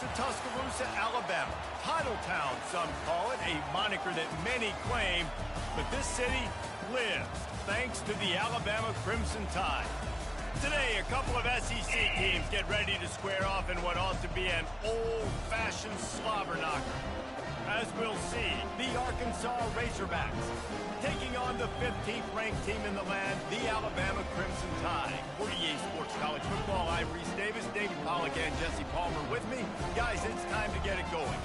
to Tuscaloosa, Alabama. Titletown, some call it, a moniker that many claim, but this city lives thanks to the Alabama Crimson Tide. Today, a couple of SEC teams get ready to square off in what ought to be an old-fashioned slobber knocker. As we'll see, the Arkansas Razorbacks taking on the 15th ranked team in the land, the Alabama Crimson Tide. 48 Sports College Football, I'm Reese Davis, Davey Pollock, and Jesse Palmer with me. Guys, it's time to get it going.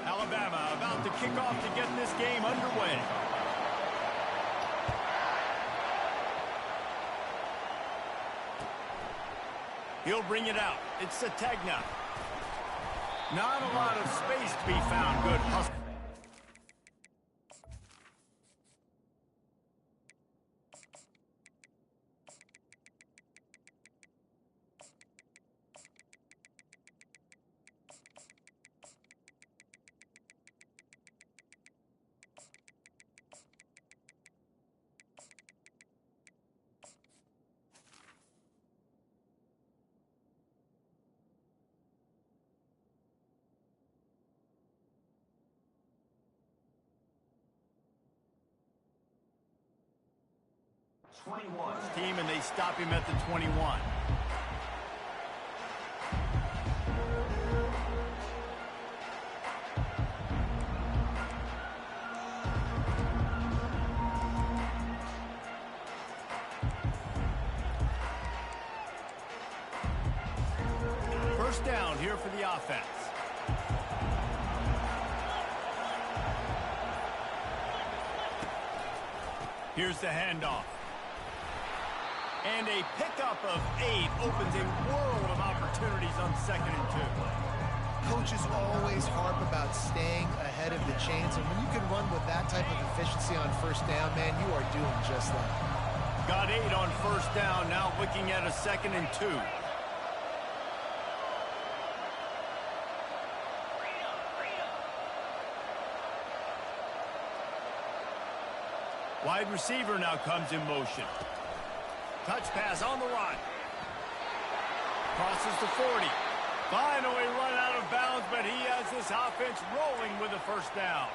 Alabama about to kick off to get this game underway. He'll bring it out. It's Sategna. Not a lot of space to be found. Good hustle. Team, and they stop him at the 21. First down here for the offense. Here's the handoff. And a pickup of 8 opens a world of opportunities on 2nd and 2. Coaches always harp about staying ahead of the chains, and when you can run with that type of efficiency on first down, man, you are doing just that. Got 8 on first down, now looking at a 2nd and 2. Wide receiver now comes in motion. Touch pass on the run. Crosses the 40. Finally run out of bounds, but he has this offense rolling with a first down.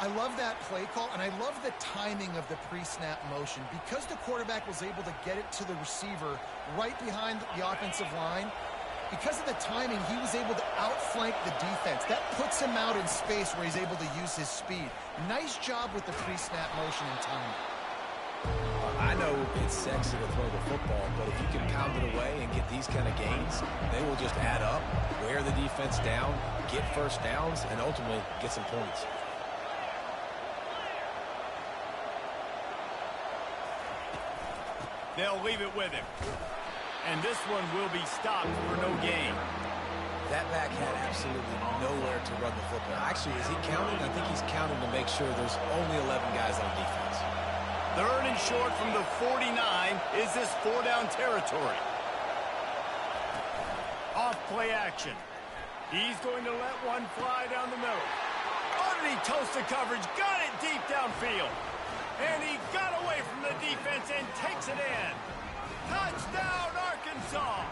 I love that play call, and I love the timing of the pre-snap motion. Because the quarterback was able to get it to the receiver right behind the offensive line, because of the timing, he was able to outflank the defense. That puts him out in space where he's able to use his speed. Nice job with the pre-snap motion and timing. I know it's sexy to throw the football, but if you can pound it away and get these kind of gains, they will just add up, wear the defense down, get first downs, and ultimately get some points. They'll leave it with him. And this one will be stopped for no gain. That back had absolutely nowhere to run the football. Actually, is he counting? I think he's counting to make sure there's only 11 guys on defense. 3rd and short from the 49. Is this 4-down territory? Off play action. He's going to let one fly down the middle. Underneath toasted coverage. Got it deep downfield. And he got away from the defense and takes it in. Touchdown, Arkansas!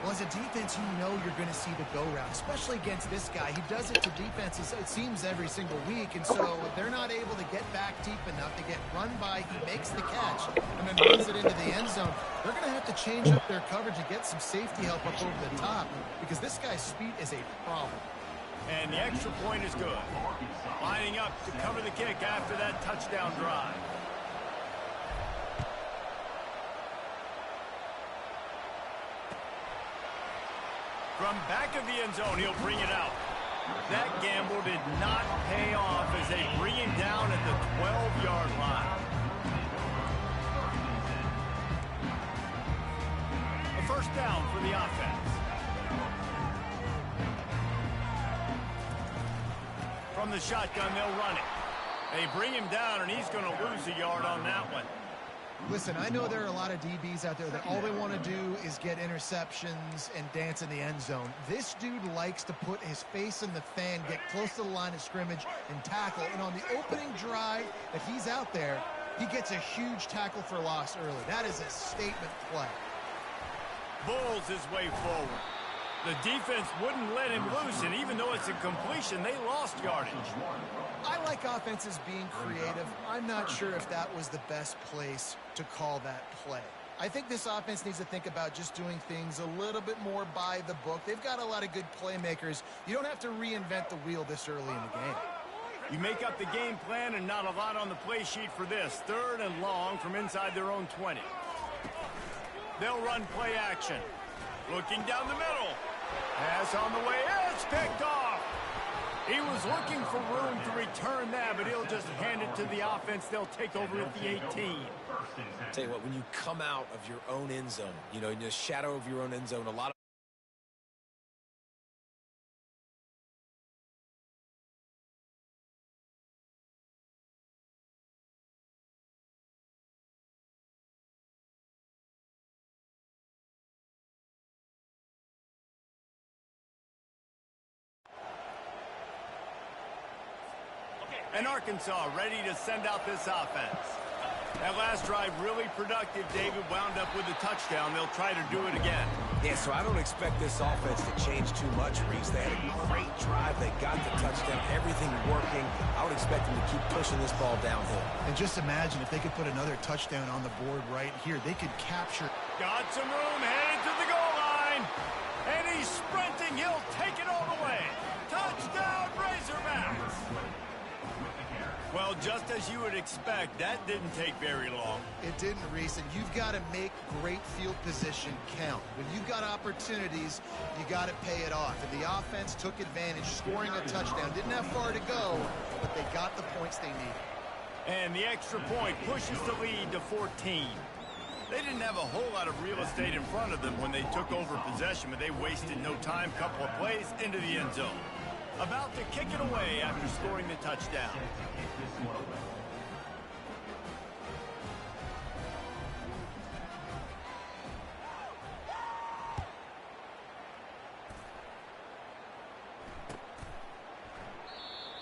Well, as a defense, you know you're going to see the go route, especially against this guy. He does it to defenses, it seems, every single week, and so they're not able to get back deep enough to get run by. He makes the catch and then runs it into the end zone. They're going to have to change up their coverage and get some safety help up over the top because this guy's speed is a problem. And the extra point is good. Lining up to cover the kick after that touchdown drive. From back of the end zone, he'll bring it out. That gamble did not pay off as they bring him down at the 12-yard line. A first down for the offense. From the shotgun, they'll run it. They bring him down, and he's going to lose a yard on that one. Listen, I know there are a lot of DBs out there that all they want to do is get interceptions and dance in the end zone. This dude likes to put his face in the fan, get close to the line of scrimmage, and tackle. And on the opening drive that he's out there, he gets a huge tackle for loss early. That is a statement play. Bulls his way forward. The defense wouldn't let him loose, and even though it's a completion, they lost yardage. I like offenses being creative. I'm not sure if that was the best place to call that play. I think this offense needs to think about just doing things a little bit more by the book. They've got a lot of good playmakers. You don't have to reinvent the wheel this early in the game. You make up the game plan and not a lot on the play sheet for this. 3rd and long from inside their own 20. They'll run play action. Looking down the middle. Pass on the way. It's picked off. He was looking for room to return that, but he'll just hand it to the offense. They'll take over at the 18. I'll tell you what, when you come out of your own end zone, you know, in the shadow of your own end zone, a lot of and Arkansas ready to send out this offense. That last drive really productive. David wound up with a touchdown. They'll try to do it again. Yeah, so I don't expect this offense to change too much, Reese. They had a great drive. They got the touchdown. Everything working. I would expect them to keep pushing this ball downhill. And just imagine if they could put another touchdown on the board right here. They could capture. Got some room, headed to the goal line. And he's sprinting. He'll take it all the way. Touchdown, Razorbacks. Well, just as you would expect, that didn't take very long. It didn't, Reese, and you've got to make great field position count. When you've got opportunities, you got to pay it off. And the offense took advantage, scoring a touchdown. Didn't have far to go, but they got the points they needed. And the extra point pushes the lead to 14. They didn't have a whole lot of real estate in front of them when they took over possession, but they wasted no time. Couple of plays into the end zone. About to kick it away after scoring the touchdown.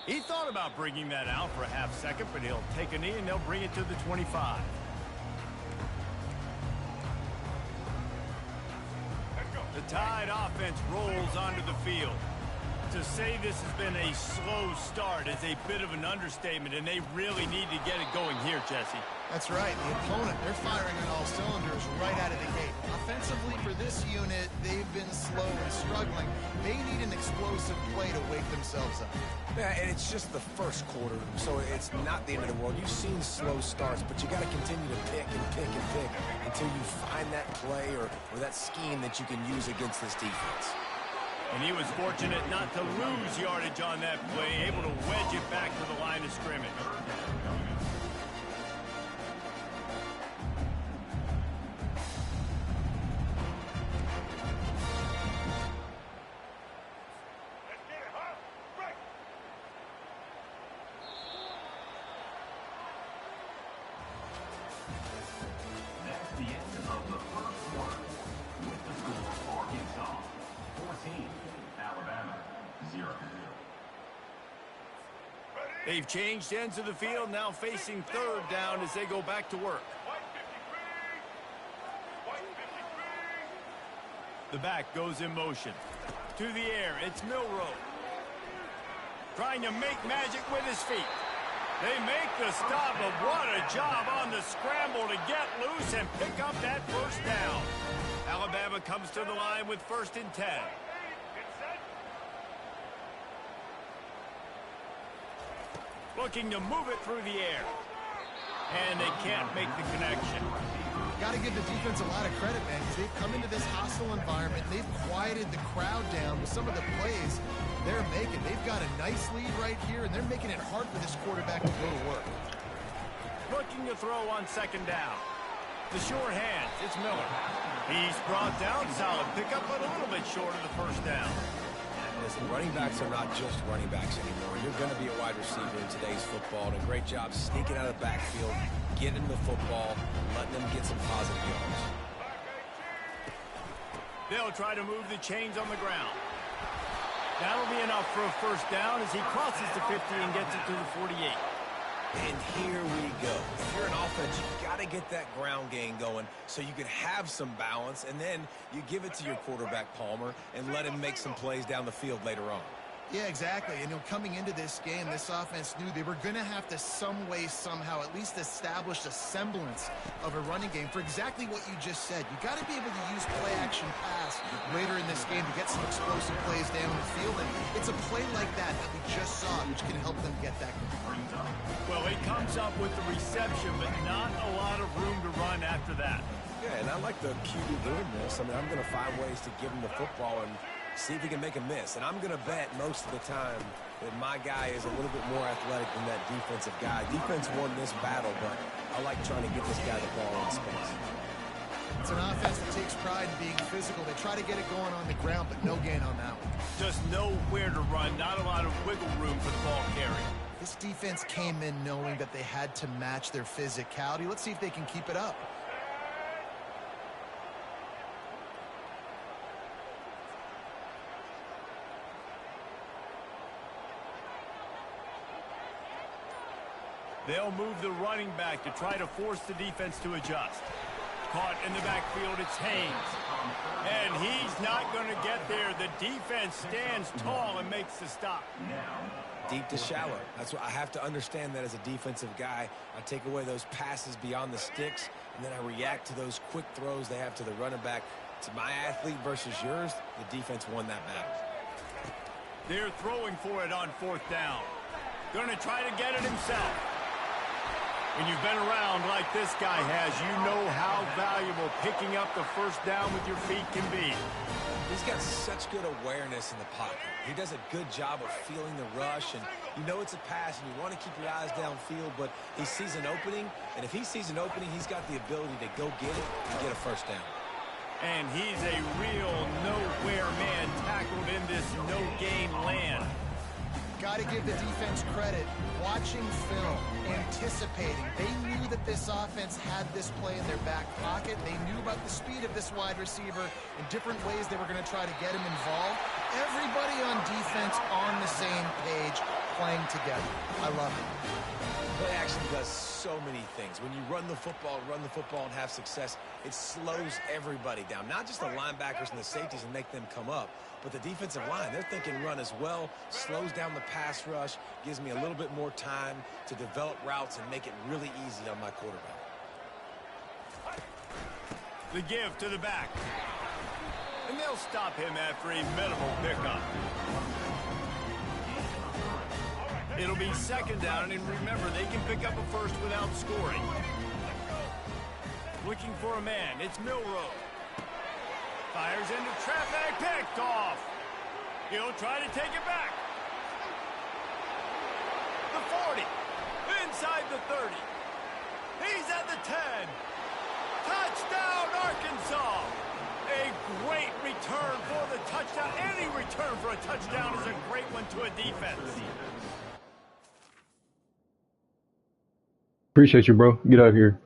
He thought about bringing that out for a half second, but he'll take a knee and they'll bring it to the 25. The Tide offense rolls onto the field. To say this has been a slow start is a bit of an understatement, and they really need to get it going here, Jesse. That's right. The opponent, they're firing on all cylinders right out of the gate. Offensively for this unit, they've been slow and struggling. They need an explosive play to wake themselves up. Yeah, and it's just the first quarter, so it's not the end of the world. You've seen slow starts, but you got to continue to pick and pick and pick until you find that play or that scheme that you can use against this defense. And he was fortunate not to lose yardage on that play, able to wedge it back to the line of scrimmage. They've changed ends of the field, now facing 3rd down as they go back to work. The back goes in motion. To the air, it's Milrow. Trying to make magic with his feet. They make the stop, but what a job on the scramble to get loose and pick up that first down. Alabama comes to the line with 1st and 10. Looking to move it through the air. And they can't make the connection. Got to give the defense a lot of credit, man, because they've come into this hostile environment. They've quieted the crowd down with some of the plays they're making. They've got a nice lead right here, and they're making it hard for this quarterback to go to work. Looking to throw on 2nd down. The short hands, it's Miller. He's brought down, solid pickup, but a little bit short of the first down. listen, running backs are not just running backs anymore. You're going to be a wide receiver in today's football, and a great job sneaking out of the backfield, getting the football, letting them get some positive yards. They'll try to move the chains on the ground. That'll be enough for a first down as he crosses the 50 and gets it to the 48. And here we go. If you're an offense, you've got to get that ground game going so you can have some balance, and then you give it to your quarterback, Palmer, and let him make some plays down the field later on. Yeah, exactly. And coming into this game, this offense knew they were going to have to some way, somehow, at least establish a semblance of a running game for exactly what you just said. You got to be able to use play-action pass later in this game to get some explosive plays down the field. And it's a play like that we just saw, which can help them get that going. Well, he comes up with the reception, but not a lot of room to run after that. Yeah, and I like the QB doing this. I mean, I'm going to find ways to give him the football and see if he can make a miss. And I'm going to bet most of the time that my guy is a little bit more athletic than that defensive guy. Defense won this battle, but I like trying to get this guy the ball in space. It's an offense that takes pride in being physical. They try to get it going on the ground, but no gain on that one. Just nowhere to run, not a lot of wiggle room for the ball carry. This defense came in knowing that they had to match their physicality. Let's see if they can keep it up. They'll move the running back to try to force the defense to adjust. Caught in the backfield, it's Haynes. And he's not going to get there. The defense stands tall and makes the stop. Deep to shallow. That's what I have to understand that as a defensive guy. I take away those passes beyond the sticks, and then I react to those quick throws they have to the running back. To my athlete versus yours, the defense won that battle. They're throwing for it on fourth down. Going to try to get it himself. When you've been around like this guy has, you know how valuable picking up the first down with your feet can be. He's got such good awareness in the pocket. He does a good job of feeling the rush, and you know it's a pass, and you want to keep your eyes downfield, but he sees an opening, and if he sees an opening, he's got the ability to go get it and get a first down. And he's a real nowhere man tackled in this no-gain land. Got to give the defense credit. Watching film, anticipating. They knew that this offense had this play in their back pocket. They knew about the speed of this wide receiver and different ways they were going to try to get him involved. Everybody on defense on the same page, playing together. I love it. Play action does so many things. When you run the football and have success, it slows everybody down. Not just the linebackers and the safeties and make them come up, but the defensive line, they're thinking run as well, slows down the pass rush, gives me a little bit more time to develop routes and make it really easy on my quarterback. The give to the back. And they'll stop him after a minimal pickup. It'll be second down, and remember, they can pick up a first without scoring. Looking for a man, it's Milrow. Fires into traffic, picked off. He'll try to take it back. The 40, inside the 30. He's at the 10. Touchdown, Arkansas. A great return for the touchdown. Any return for a touchdown is a great one to a defense. Appreciate you, bro. Get out of here.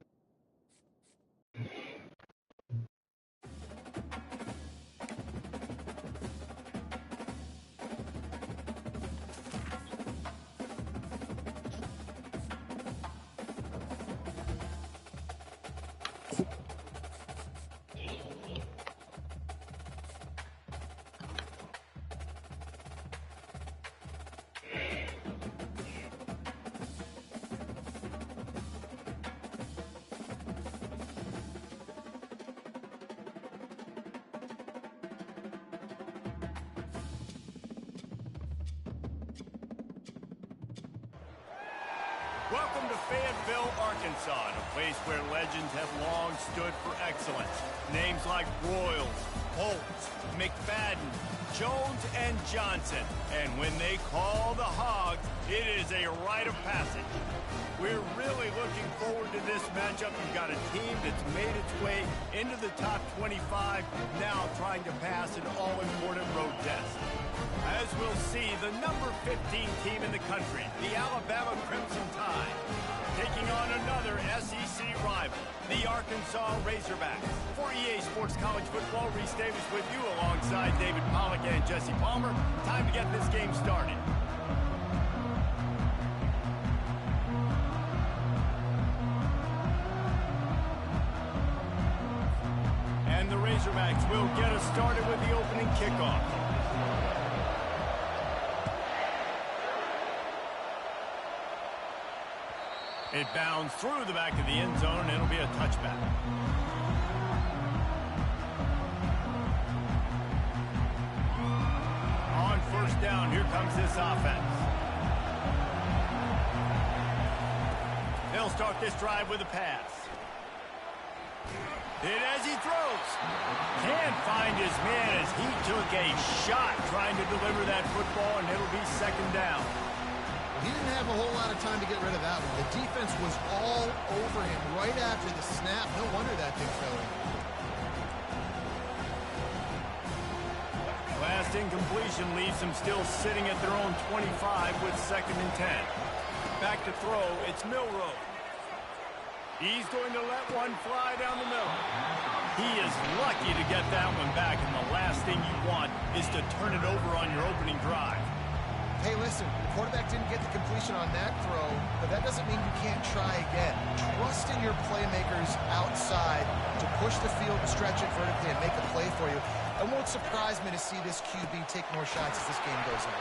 Welcome to Fayetteville, Arkansas, a place where legends have long stood for excellence. Names like Broyles, Holtz, McFadden, Jones, and Johnson. And when they call the Hogs, it is a rite of passage. We're really looking forward to this matchup. You've got a team that's made its way into the top 25, now trying to pass an all-important road test. As we'll see, the number 15 team in the country, the Alabama Crimson Tide, taking on another SEC rival, the Arkansas Razorbacks. For EA Sports College Football, Reese Davis with you alongside David Pollack and Jesse Palmer. Time to get this game started. And the Razorbacks will get us started with the opening kickoff. It bounds through the back of the end zone, and it'll be a touchback. On first down, here comes this offense. They'll start this drive with a pass. Hit as he throws. Can't find his man as he took a shot trying to deliver that football, and it'll be second down. He didn't have a whole lot of time to get rid of that one. The defense was all over him right after the snap. No wonder that thing fell in. Last incompletion leaves them still sitting at their own 25 with 2nd and 10. Back to throw, it's Milroe. He's going to let one fly down the middle. He is lucky to get that one back, and the last thing you want is to turn it over on your opening drive. Hey, listen, the quarterback didn't get the completion on that throw, but that doesn't mean you can't try again. Trust in your playmakers outside to push the field and stretch it vertically and make a play for you. It won't surprise me to see this QB take more shots as this game goes on.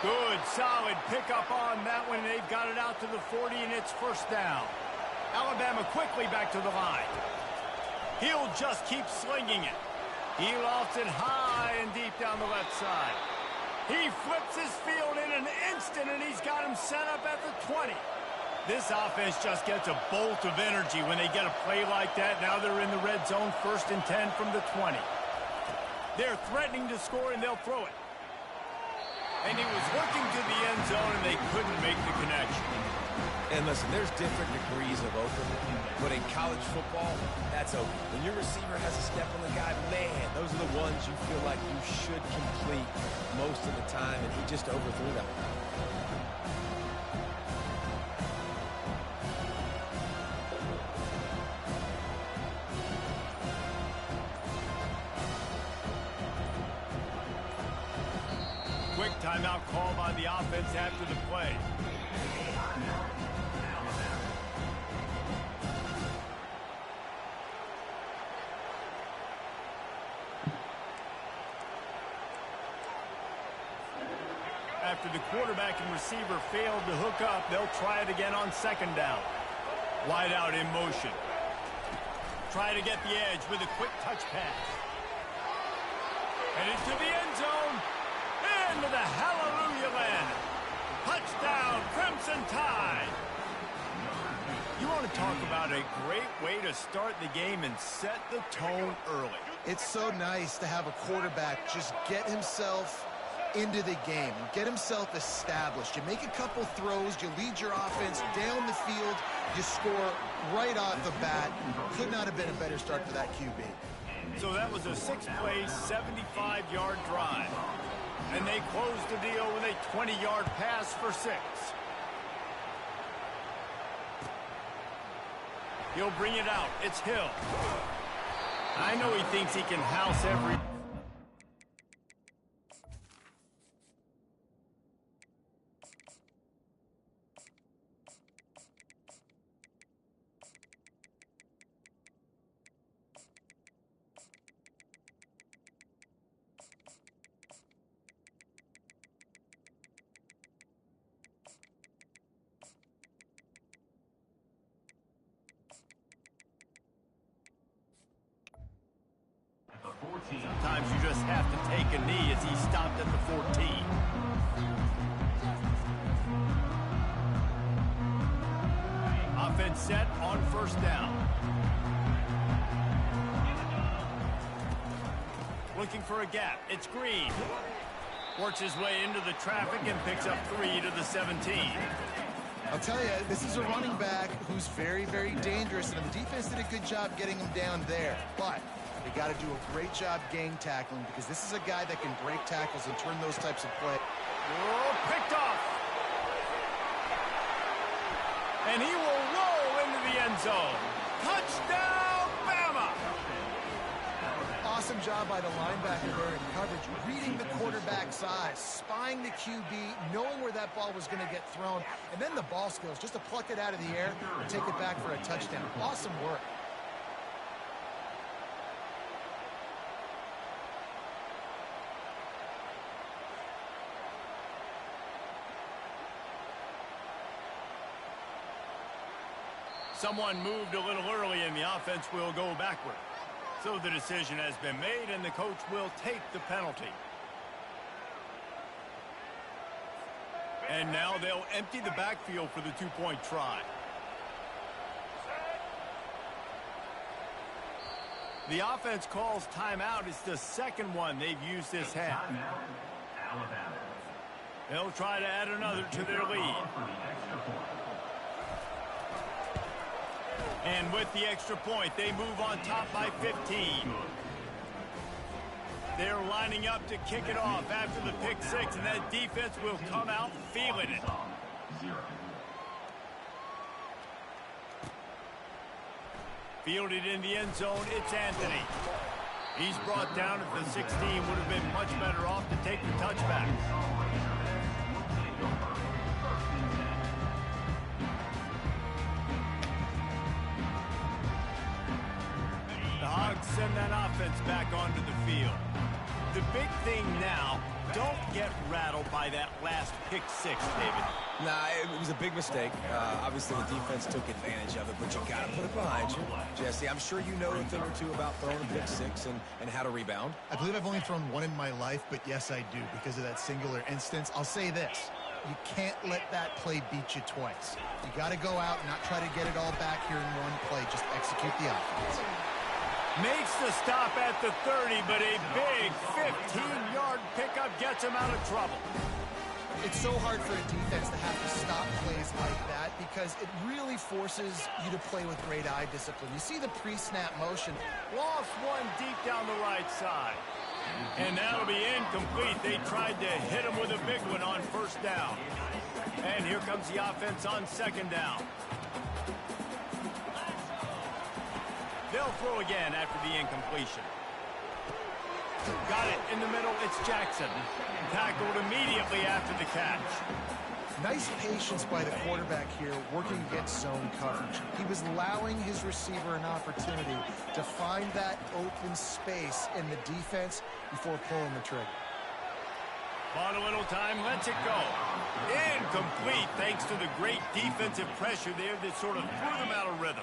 Good, solid pickup on that one. They've got it out to the 40, and it's first down. Alabama quickly back to the line. He'll just keep slinging it. He lofts it high and deep down the left side. He flips his field in an instant, and he's got him set up at the 20. This offense just gets a bolt of energy when they get a play like that. Now they're in the red zone, 1st and 10 from the 20. They're threatening to score, and they'll throw it. And he was looking to the end zone, and they couldn't make the connection. And listen, there's different degrees of open, but in college football, that's open. When your receiver has a step on the guy, man, those are the ones you feel like you should complete most of the time, and he just overthrew them. Quick timeout call by the offense after the play. After the quarterback and receiver failed to hook up, they'll try it again on 2nd down. Wide out in motion. Try to get the edge with a quick touch pass. And into the end zone. Into the hallelujah land. Touchdown, Crimson Tide. You want to talk about a great way to start the game and set the tone early. It's so nice to have a quarterback just get himself into the game, get himself established. You make a couple throws, you lead your offense down the field, you score right off the bat. Could not have been a better start for that QB. So that was a 6-play, 75-yard drive. And they closed the deal with a 20-yard pass for 6. He'll bring it out. It's Hill. I know he thinks he can house every... Sometimes you just have to take a knee as he stopped at the 14. Offense set on 1st down. Looking for a gap. It's Green. Works his way into the traffic and picks up 3 to the 17. I'll tell you, this is a running back who's very, very dangerous, and the defense did a good job getting him down there. But they got to do a great job gang tackling because this is a guy that can break tackles and turn those types of plays. Oh, picked off. And he will roll into the end zone. Touchdown, Bama! Awesome job by the linebacker there in coverage, reading the quarterback's eyes, spying the QB, knowing where that ball was going to get thrown, and then the ball skills, just to pluck it out of the air and take it back for a touchdown. Awesome work. Someone moved a little early and the offense will go backward. So the decision has been made and the coach will take the penalty. And now they'll empty the backfield for the two-point try. The offense calls timeout. It's the second one they've used this half. They'll try to add another to their lead. And with the extra point, they move on top by 15. They're lining up to kick it off after the pick six, and that defense will come out feeling it. Fielded in the end zone, it's Anthony. He's brought down at the 16, would have been much better off to take the touchback. Send that offense back onto the field. The big thing now, don't get rattled by that last pick six, David. Nah, it was a big mistake. Obviously, the defense took advantage of it, but you got to put it behind you. Jesse, I'm sure you know a thing or two about throwing a pick six and how to rebound. I believe I've only thrown one in my life, but yes, I do because of that singular instance. I'll say this. You can't let that play beat you twice. You got to go out and not try to get it all back here in one play. Just execute the offense. Makes the stop at the 30, but a big 15-yard pickup gets him out of trouble. It's so hard for a defense to have to stop plays like that because it really forces you to play with great eye discipline. You see the pre-snap motion. Lost one deep down the right side. And that'll be incomplete. They tried to hit him with a big one on first down. And here comes the offense on second down. They'll throw again after the incompletion. Got it in the middle. It's Jackson. Tackled immediately after the catch. Nice patience by the quarterback here working against zone coverage. He was allowing his receiver an opportunity to find that open space in the defense before pulling the trigger. Bought a little time, lets it go. Incomplete thanks to the great defensive pressure there that sort of threw them out of rhythm.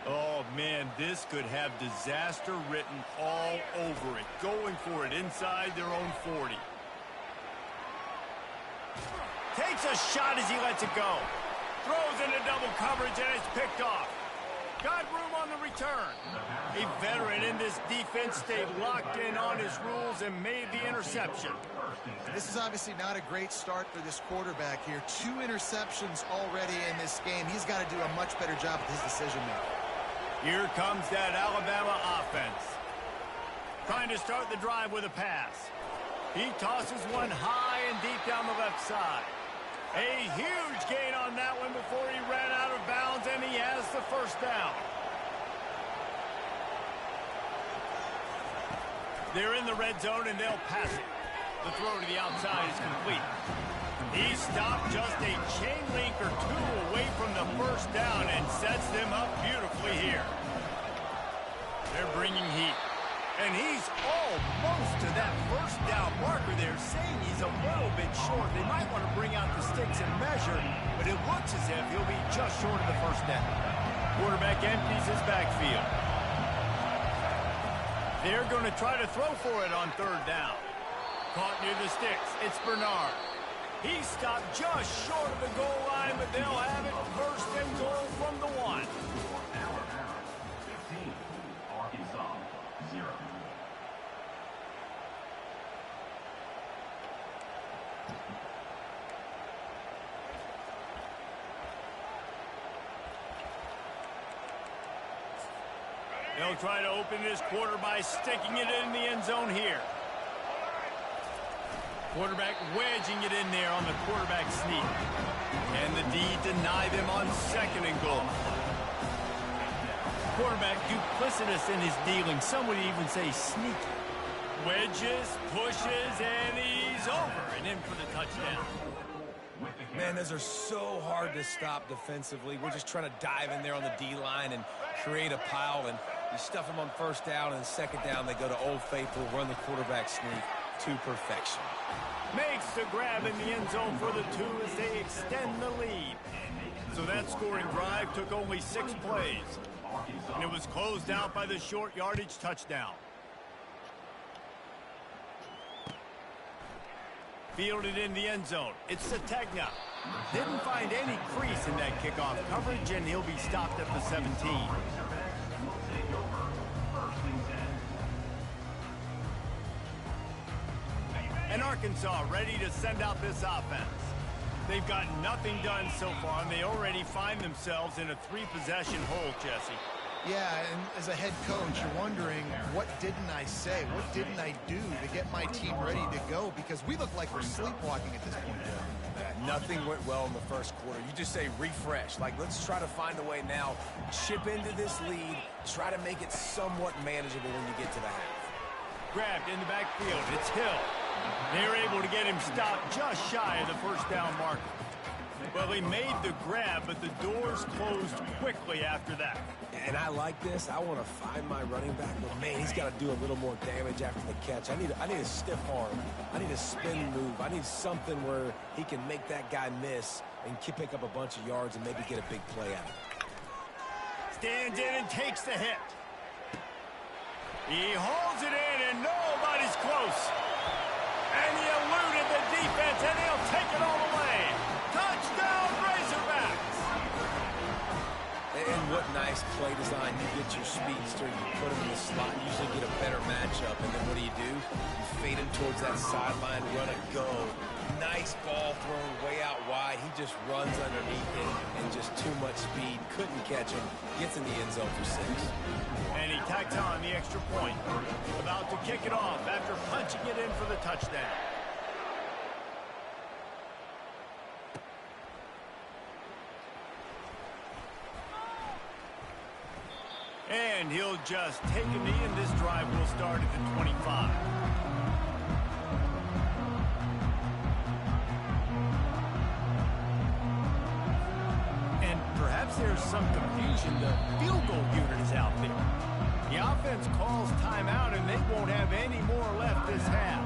Oh, man, this could have disaster written all over it. Going for it inside their own 40. Takes a shot as he lets it go. Throws into double coverage and it's picked off. Got room on the return. A veteran in this defense stayed locked in on his rules and made the interception. This is obviously not a great start for this quarterback here. 2 interceptions already in this game. He's got to do a much better job with his decision-making. Here comes that Alabama offense. Trying to start the drive with a pass. He tosses one high and deep down the left side. A huge gain on that one before he ran out of bounds, and he has the first down. They're in the red zone, and they'll pass it. The throw to the outside is complete. He stopped just a chain link or two away from the first down and sets them up beautifully here. They're bringing heat. And he's almost to that first down marker there, saying he's a little bit short. They might want to bring out the sticks and measure, but it looks as if he'll be just short of the first down. Quarterback empties his backfield. They're going to try to throw for it on third down. Caught near the sticks. It's Bernard. He stopped just short of the goal line, but they'll have it first and goal from the 1. They'll try to open this quarter by sticking it in the end zone here. Quarterback wedging it in there on the quarterback sneak. And the D deny them on 2nd and goal. Quarterback duplicitous in his dealing. Some would even say sneaky. Wedges, pushes, and he's over and in for the touchdown. Man, those are so hard to stop defensively. We're just trying to dive in there on the D-line and create a pile, and you stuff them on 1st down, and 2nd down they go to Old Faithful, run the quarterback sneak to perfection. Makes the grab in the end zone for the 2 as they extend the lead. So that scoring drive took only 6 plays. And it was closed out by the short yardage touchdown. Fielded in the end zone. It's Sategna. Didn't find any crease in that kickoff coverage, and he'll be stopped at the 17. And Arkansas ready to send out this offense. They've got nothing done so far, and they already find themselves in a 3-possession hole, Jesse. Yeah, and as a head coach, you're wondering, what didn't I say? What didn't I do to get my team ready to go? Because we look like we're sleepwalking at this point. Nothing went well in the 1st quarter. You just say refresh. Like, let's try to find a way now. Chip into this lead. Try to make it somewhat manageable when you get to the half. Grabbed in the backfield. It's Hill. They're able to get him stopped just shy of the 1st down marker. Well, he made the grab, but the doors closed quickly after that. And I like this. I want to find my running back, but man, he's got to do a little more damage after the catch. I need a stiff arm. I need a spin move. I need something where he can make that guy miss and pick up a bunch of yards and maybe get a big play out. Stands in and takes the hit. He holds it in, and nobody's close. And he eluded the defense, and he'll take it all the way. Touchdown, Razorbacks! And what nice play design. You get your speedster, you put him in the slot, you usually get a better matchup, and then what do? You fade him towards that sideline, run a go. Nice ball thrown way out wide. He just runs underneath it, and just too much speed. Couldn't catch him. Gets in the end zone for 6. And he tacks on the extra point. About to kick it off after punching it in for the touchdown. And he'll just take a knee, and this drive will start at the 25. And perhaps there's some confusion. The field goal unit is out there. The offense calls timeout, and they won't have any more left this half.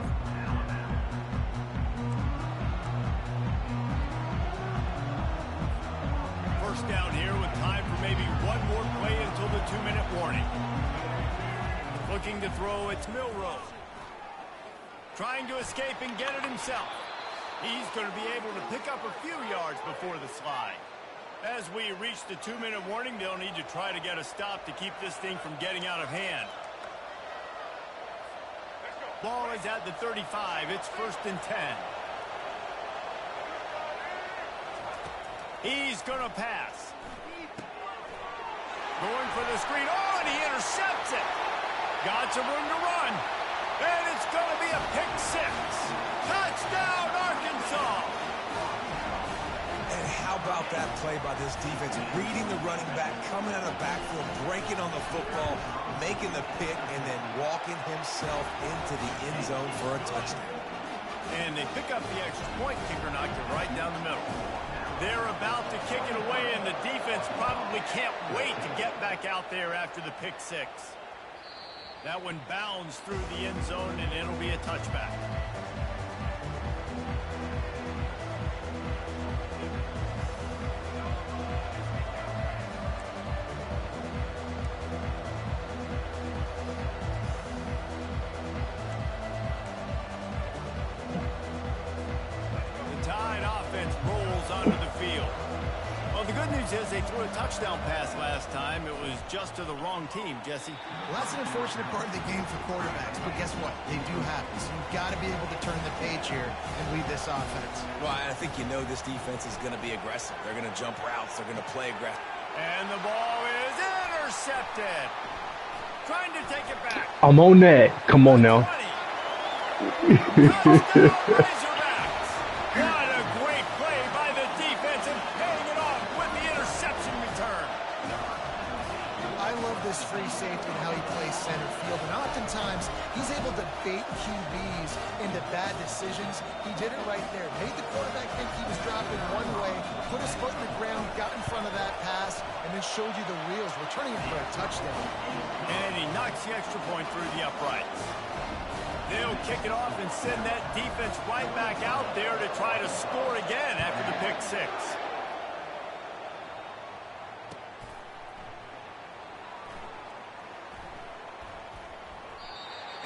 First down here with time for maybe one more play until the 2-minute warning. Looking to throw, it's Milrow. Trying to escape and get it himself. He's going to be able to pick up a few yards before the slide. As we reach the 2-minute warning, they'll need to try to get a stop to keep this thing from getting out of hand. Ball is at the 35. It's 1st and 10. He's going to pass. Going for the screen. Oh, and he intercepts it. Got some room to run. And it's going to be a pick 6. Touchdown, Arkansas. And how about that play by this defense? Reading the running back, coming out of the backfield, breaking on the football, making the pick, and then walking himself into the end zone for a touchdown. And they pick up the extra point. Kicker knocked it right down the middle. They're about to kick it away, and the defense probably can't wait to get back out there after the pick 6. That one bounds through the end zone, and it'll be a touchback. Is they threw a touchdown pass last time. It was just to the wrong team, Jesse. Well, that's an unfortunate part of the game for quarterbacks, but guess what? They do happen. So you've got to be able to turn the page here and lead this offense. Well, I think you know this defense is going to be aggressive. They're going to jump routes. They're going to play aggressive. And the ball is intercepted. Trying to take it back. I'm on that. Come on now. Razorbacks. What a great play by the defense and paying it off with the interception return. I love this free safety and how he plays center field, and oftentimes he's able to bait QBs into bad decisions. He did it right there. Made the quarterback think he was dropping one way, put his foot in the ground, got in front of that pass, and then showed you the wheels, returning it for a touchdown. And he knocks the extra point through the uprights. They'll kick it off and send that defense right back out there to try to score again after the pick six.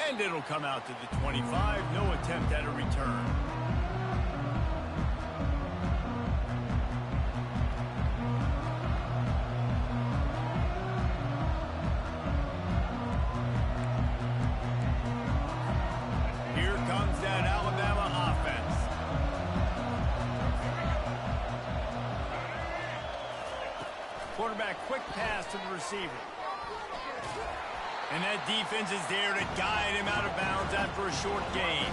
And it'll come out to the 25. No attempt at a return. Here comes that Alabama offense. Quarterback quick pass to the receiver. And that defense is there to guide him out of bounds after a short gain.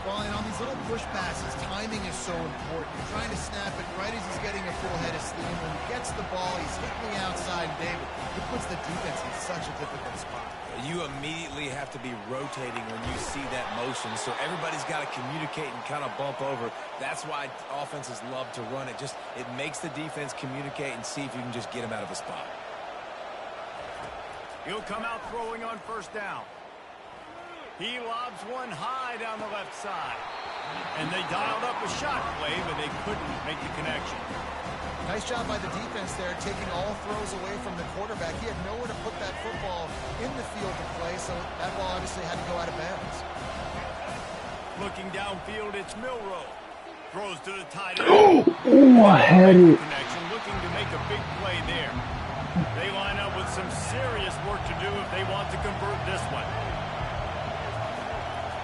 Well, and on these little push passes, timing is so important. You're trying to snap it right as he's getting a full head of steam. When he gets the ball, he's hitting the outside, David. It puts the defense in such a difficult spot. You immediately have to be rotating when you see that motion, so everybody's got to communicate and kind of bump over. That's why offenses love to run it. It makes the defense communicate and see if you can just get him out of a spot. He'll come out throwing on first down. He lobs one high down the left side. And they dialed up a shot play, but they couldn't make the connection. Nice job by the defense there, taking all throws away from the quarterback. He had nowhere to put that football in the field to play, so that ball obviously had to go out of bounds. Looking downfield, it's Milroe. Throws to the tight end. Oh, I had it. Connection, looking to make a big play there. They line up with some serious work to do if they want to convert this one.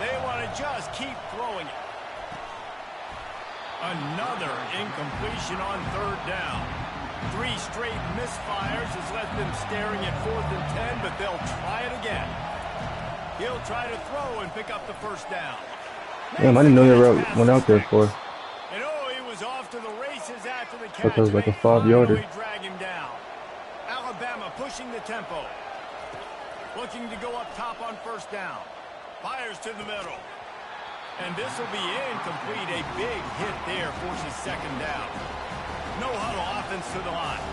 They want to just keep throwing it. Another incompletion on third down. 3 straight misfires has left them staring at 4th and 10, but they'll try it again. He'll try to throw and pick up the first down. Damn, I didn't know they went out there for. And he was off to the races after the catch. Thought that was like a 5-yarder. Drag him down. Alabama pushing the tempo. Looking to go up top on first down. Fires to the middle. And this will be incomplete. A big hit there forces second down. No huddle offense to the line.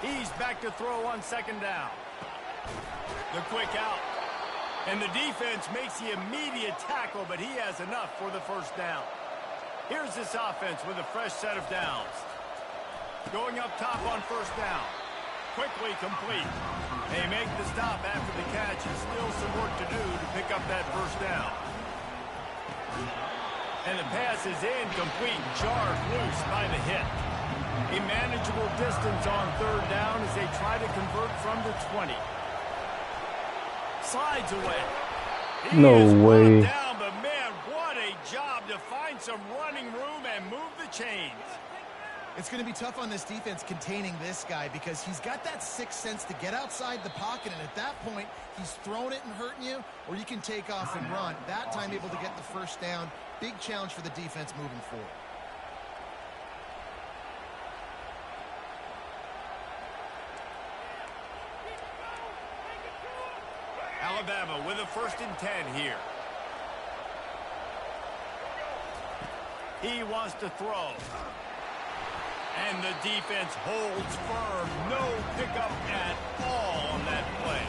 He's back to throw on second down. The quick out. And the defense makes the immediate tackle, but he has enough for the first down. Here's this offense with a fresh set of downs. Going up top on first down. Quickly complete. They make the stop after the catch, and still some work to do to pick up that first down. And the pass is incomplete, jarred loose by the hit. A manageable distance on third down as they try to convert from the 20. Slides away. No way. Down, but man, what a job to find some running room and move the chains. It's going to be tough on this defense containing this guy because he's got that sixth sense to get outside the pocket, and at that point, he's throwing it and hurting you, or you can take off and run. That time able to get the first down. Big challenge for the defense moving forward. Alabama with a 1st and 10 here. He wants to throw. And the defense holds firm. No pickup at all on that play.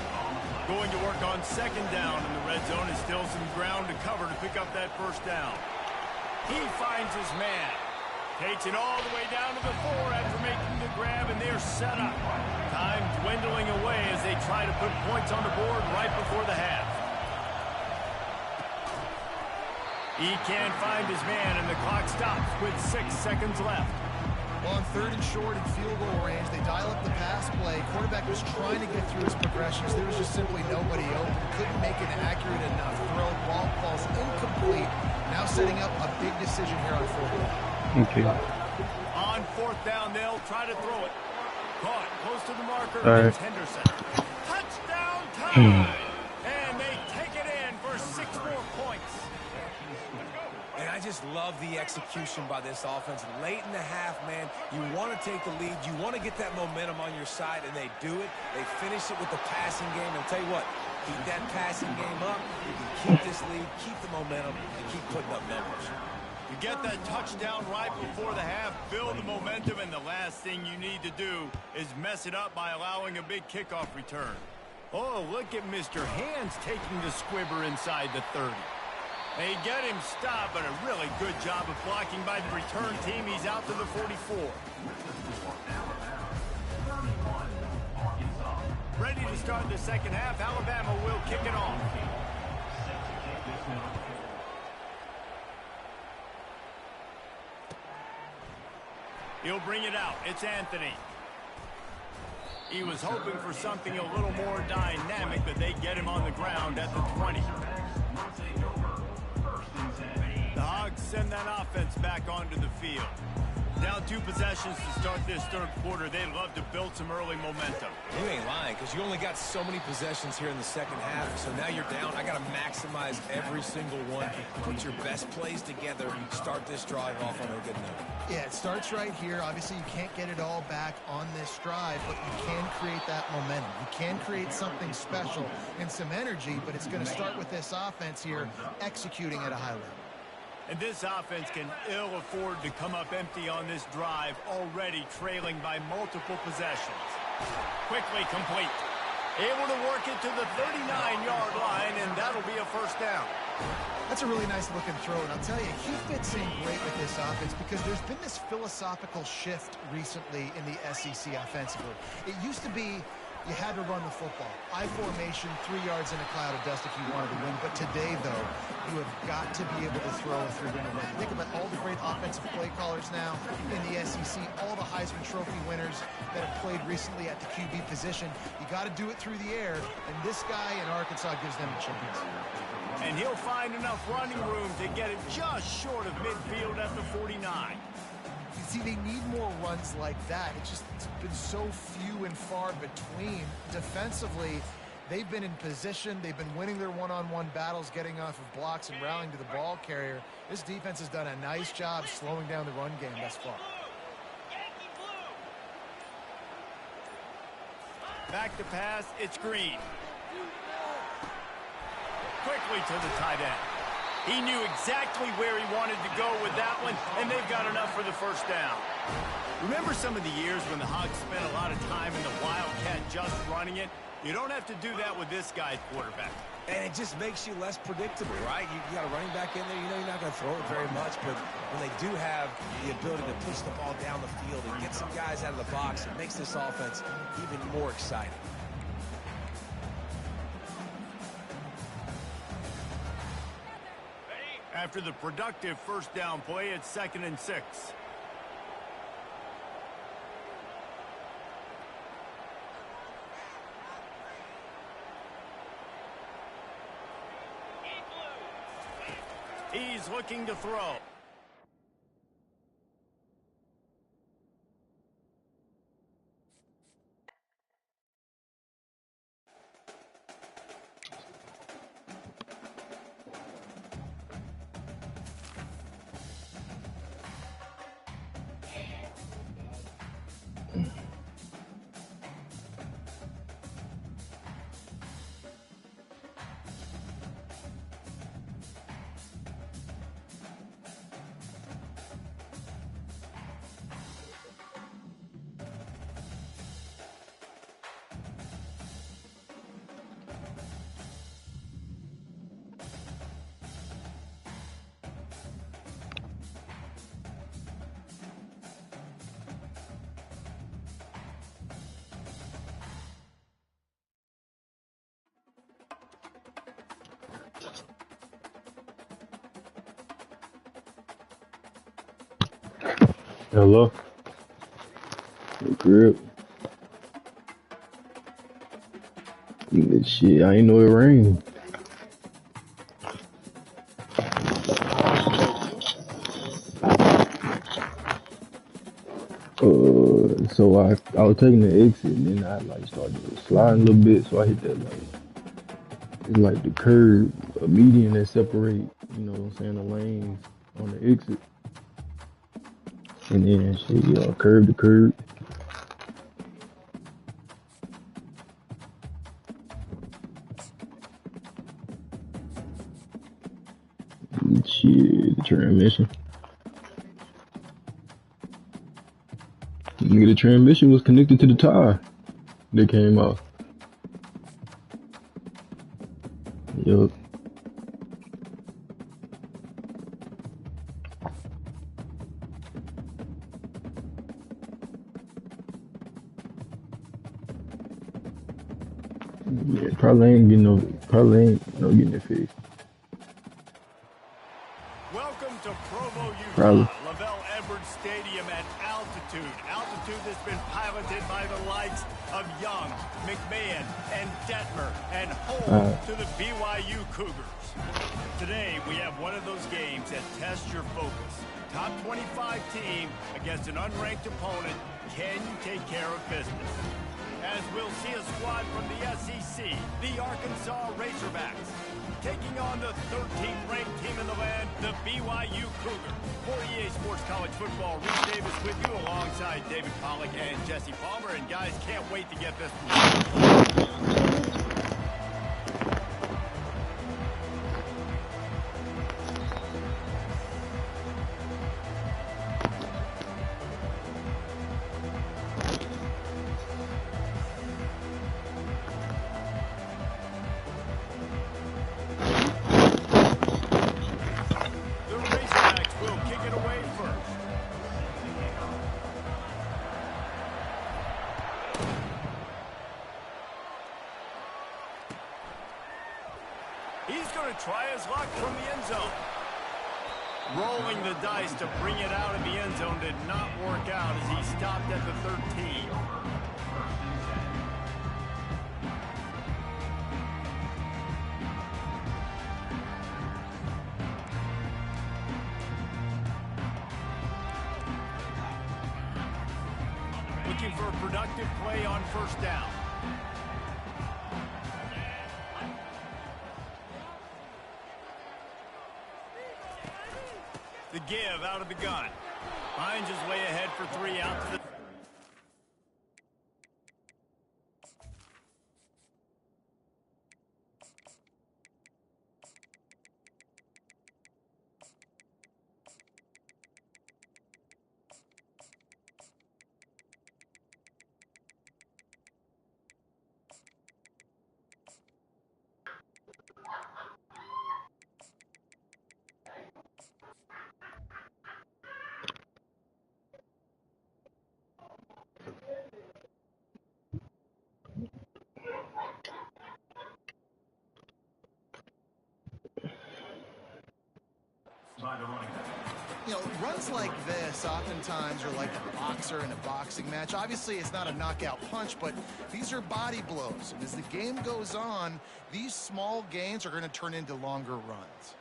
Going to work on second down in the red zone. Is still some ground to cover to pick up that first down. He finds his man. Takes it all the way down to the 4 after making the grab, and they're set up. Time dwindling away as they try to put points on the board right before the half. He can't find his man, and the clock stops with 6 seconds left. Well, on 3rd and short in field goal range, they dial up the pass play. Quarterback was trying to get through his progressions. There was just simply nobody open. Couldn't make an accurate enough throw. Ball falls incomplete. Now setting up a big decision here on 4th down. Okay. On 4th down, they'll try to throw it. Caught close to the marker. All right. It's Henderson. Touchdown time! And they take it in for 6 more points. And I just love the execution by this offense. Late in the half, man, you want to take the lead. You want to get that momentum on your side, and they do it. They finish it with the passing game. And I'll tell you what, keep that passing game up. You can keep this lead, keep the momentum, and keep putting up numbers. You get that touchdown right before the half, build the momentum, and the last thing you need to do is mess it up by allowing a big kickoff return. Oh, look at Mr. Hands taking the squibber inside the 30. They get him stopped, but a really good job of blocking by the return team. He's out to the 44. Ready to start the second half. Alabama will kick it off. He'll bring it out. It's Anthony. He was hoping for something a little more dynamic, but they get him on the ground at the 20. The Hogs send that offense back onto the field. Down 2 possessions to start this third quarter. They'd love to build some early momentum. You ain't lying, because you only got so many possessions here in the second half. So now you're down. I got to maximize every single one. Put your best plays together. Start this drive off on a good note. Yeah, it starts right here. Obviously, you can't get it all back on this drive, but you can create that momentum. You can create something special and some energy, but it's going to start with this offense here executing at a high level. And this offense can ill afford to come up empty on this drive, already trailing by multiple possessions. Quickly complete. Able to work it to the 39-yard line, and that'll be a first down. That's a really nice looking throw, and I'll tell you, he fits in great with this offense because there's been this philosophical shift recently in the SEC offensively. It used to be you had to run the football. I formation, 3 yards in a cloud of dust if you wanted to win. But today, though, you have got to be able to throw if you're going to win. Think about all the great offensive play callers now in the SEC, all the Heisman Trophy winners that have played recently at the QB position. You got to do it through the air, and this guy in Arkansas gives them a chance. And he'll find enough running room to get it just short of midfield at the 49. See, they need more runs like that. It's been so few and far between. Defensively, they've been in position. They've been winning their one-on-one battles, getting off of blocks and rallying to the ball carrier. This defense has done a nice job slowing down the run game thus far. Back to pass, it's Green. Quickly to the tight end. He knew exactly where he wanted to go with that one, and they've got enough for the first down. Remember some of the years when the Hogs spent a lot of time in the Wildcat just running it? You don't have to do that with this guy's quarterback. And it just makes you less predictable, right? You got a running back in there. You know you're not going to throw it very much, but when they do have the ability to push the ball down the field and get some guys out of the box, it makes this offense even more exciting. After the productive first down play, it's 2nd and 6. He's looking to throw. Hello. Grip. Good shit. I ain't know it rained. So I was taking the exit, and then I like started sliding a little bit. So I hit that like it's like the curb, a median that separate, you know what I'm saying, the lanes on the exit, and then shit, yeah, curb to curb. Shit, the transmission. Nigga, the transmission was connected to the tire that came off. Yup. Yeah, probably ain't getting it fixed. Welcome to Provo, Probably. Utah, Lavelle Edwards Stadium at altitude. Altitude that's been piloted by the likes of Young, McMahon, and Detmer, and home to the BYU Cougars. Today, we have one of those games that tests your focus. Top 25 team against an unranked opponent. Can you take care of business? As we'll see a squad from the SEC, the Arkansas Razorbacks, taking on the 13th ranked team in the land, the BYU Cougars. For EA Sports College Football, Reese Davis with you alongside David Pollack and Jesse Palmer. And guys, can't wait to get this one. He's going to try his luck from the end zone. Rolling the dice to bring it out of the end zone did not work out as he stopped at the 13. Looking for a productive play on first down. The give out of the gun. Finds his way ahead for 3 out to the... You know, runs like this oftentimes are like a boxer in a boxing match. Obviously, it's not a knockout punch, but these are body blows. And as the game goes on, these small gains are going to turn into longer runs.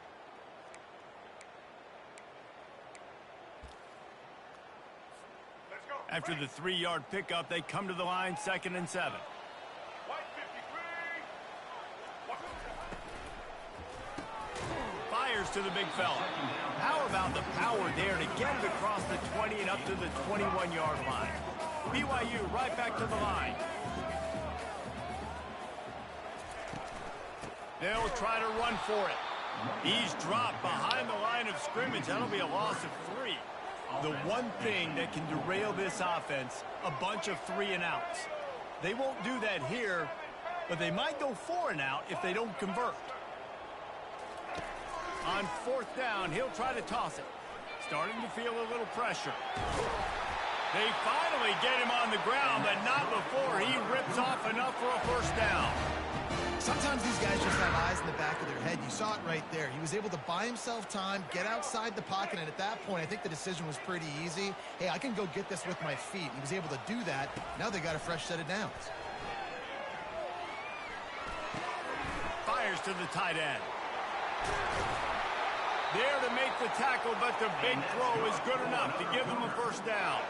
After the 3-yard pickup, they come to the line, 2nd and 7. Fires to the big fella. How about the power there to get it across the 20 and up to the 21-yard line? BYU right back to the line. They'll try to run for it. He's dropped behind the line of scrimmage. That'll be a loss of 3. The one thing that can derail this offense, a bunch of 3 and outs. They won't do that here, but they might go 4 and out if they don't convert. On 4th down, he'll try to toss it. Starting to feel a little pressure. They finally get him on the ground, but not before he rips off enough for a 1st down. Sometimes these guys just have eyes in the back of their head. You saw it right there. He was able to buy himself time, get outside the pocket, and at that point, I think the decision was pretty easy. Hey, I can go get this with my feet. He was able to do that. Now they got a fresh set of downs. Fires to the tight end. There to make the tackle, but the big throw is good enough to give them a first down.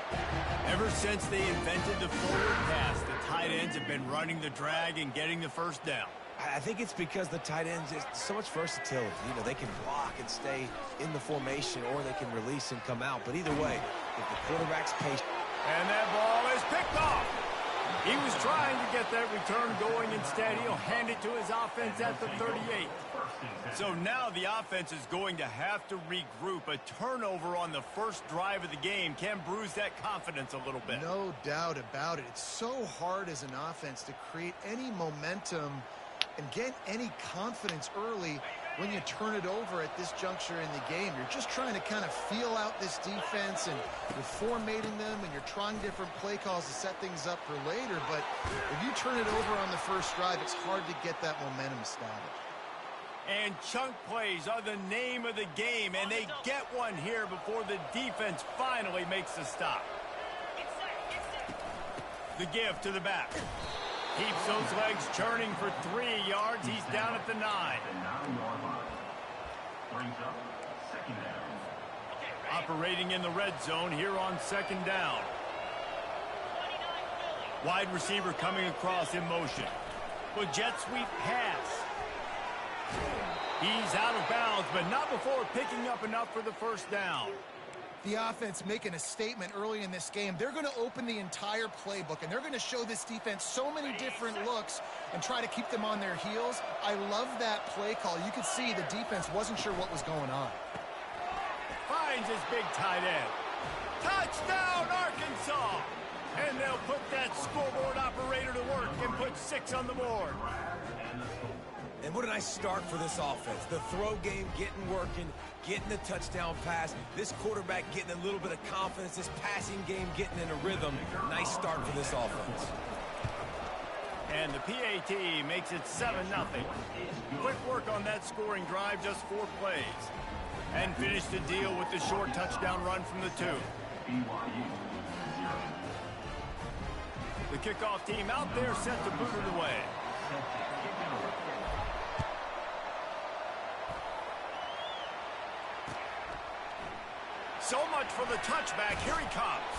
Ever since they invented the forward pass, the tight ends have been running the drag and getting the first down. I think it's because the tight ends is so much versatility. You know, they can block and stay in the formation, or they can release and come out. But either way, if the quarterback's patient. And that ball is picked off. He was trying to get that return going. Instead, he'll hand it to his offense at the 38. So now the offense is going to have to regroup. A turnover on the first drive of the game can bruise that confidence a little bit. No doubt about it. It's so hard as an offense to create any momentum and get any confidence early when you turn it over at this juncture in the game. You're just trying to kind of feel out this defense, and you're formatting them, and you're trying different play calls to set things up for later. But if you turn it over on the first drive, it's hard to get that momentum started. And chunk plays are the name of the game, and they get one here before the defense finally makes the stop. The give to the back. Keeps those legs churning for 3 yards. He's down at the 9. Operating in the red zone here on second down. Wide receiver coming across in motion. Well, jet sweep pass. He's out of bounds, but not before picking up enough for the first down. The offense making a statement early in this game. They're going to open the entire playbook, and they're going to show this defense so many different looks and try to keep them on their heels. I love that play call. You could see the defense wasn't sure what was going on. Finds his big tight end. Touchdown, Arkansas! And they'll put that scoreboard operator to work and put 6 on the board. And what a nice start for this offense. The throw game getting working, getting the touchdown pass. This quarterback getting a little bit of confidence. This passing game getting in a rhythm. Nice start for this offense. And the PAT makes it 7-0. Quick work on that scoring drive, just 4 plays. And finish the deal with the short touchdown run from the 2. The kickoff team out there set to boot it away. So much for the touchback. Here he comes.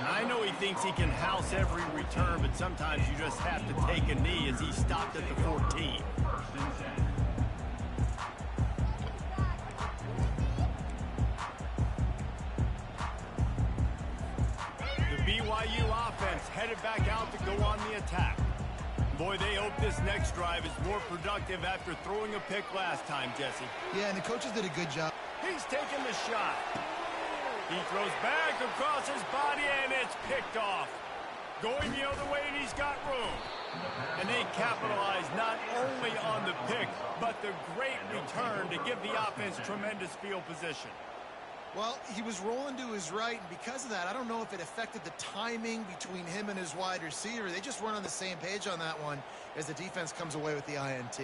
I know he thinks he can house every return, but sometimes you just have to take a knee as he stopped at the 14. The BYU offense headed back out to go on the attack. Boy, they hope this next drive is more productive after throwing a pick last time, Jesse. Yeah, and the coaches did a good job. He's taking the shot. He throws back across his body, and it's picked off. Going the other way, and he's got room. And they capitalize not only on the pick, but the great return to give the offense tremendous field position. Well, he was rolling to his right, and because of that, I don't know if it affected the timing between him and his wide receiver. They just weren't on the same page on that one as the defense comes away with the INT.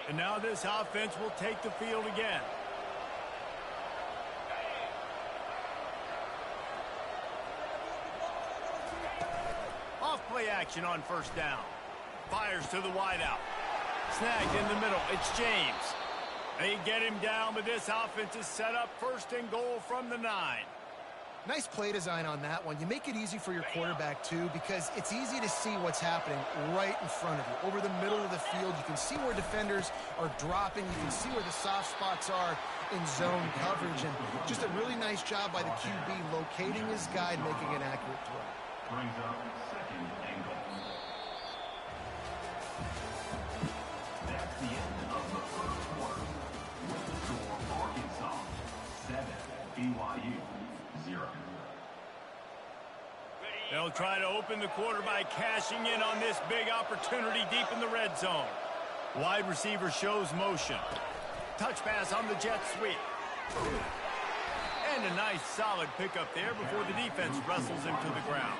And now this offense will take the field again. Off play action on first down. Fires to the wideout. Snagged in the middle. It's James. They get him down, but this offense is set up first and goal from the 9. Nice play design on that one. You make it easy for your quarterback, too, because it's easy to see what's happening right in front of you. Over the middle of the field, you can see where defenders are dropping. You can see where the soft spots are in zone coverage. And just a really nice job by the QB locating his guy and making an accurate throw. Brings up second and goal. That's the end of the first quarter. Score Arkansas 7, BYU 0. They'll try to open the quarter by cashing in on this big opportunity deep in the red zone. Wide receiver shows motion. Touch pass on the jet sweep. And a nice solid pickup there before the defense wrestles him to the ground.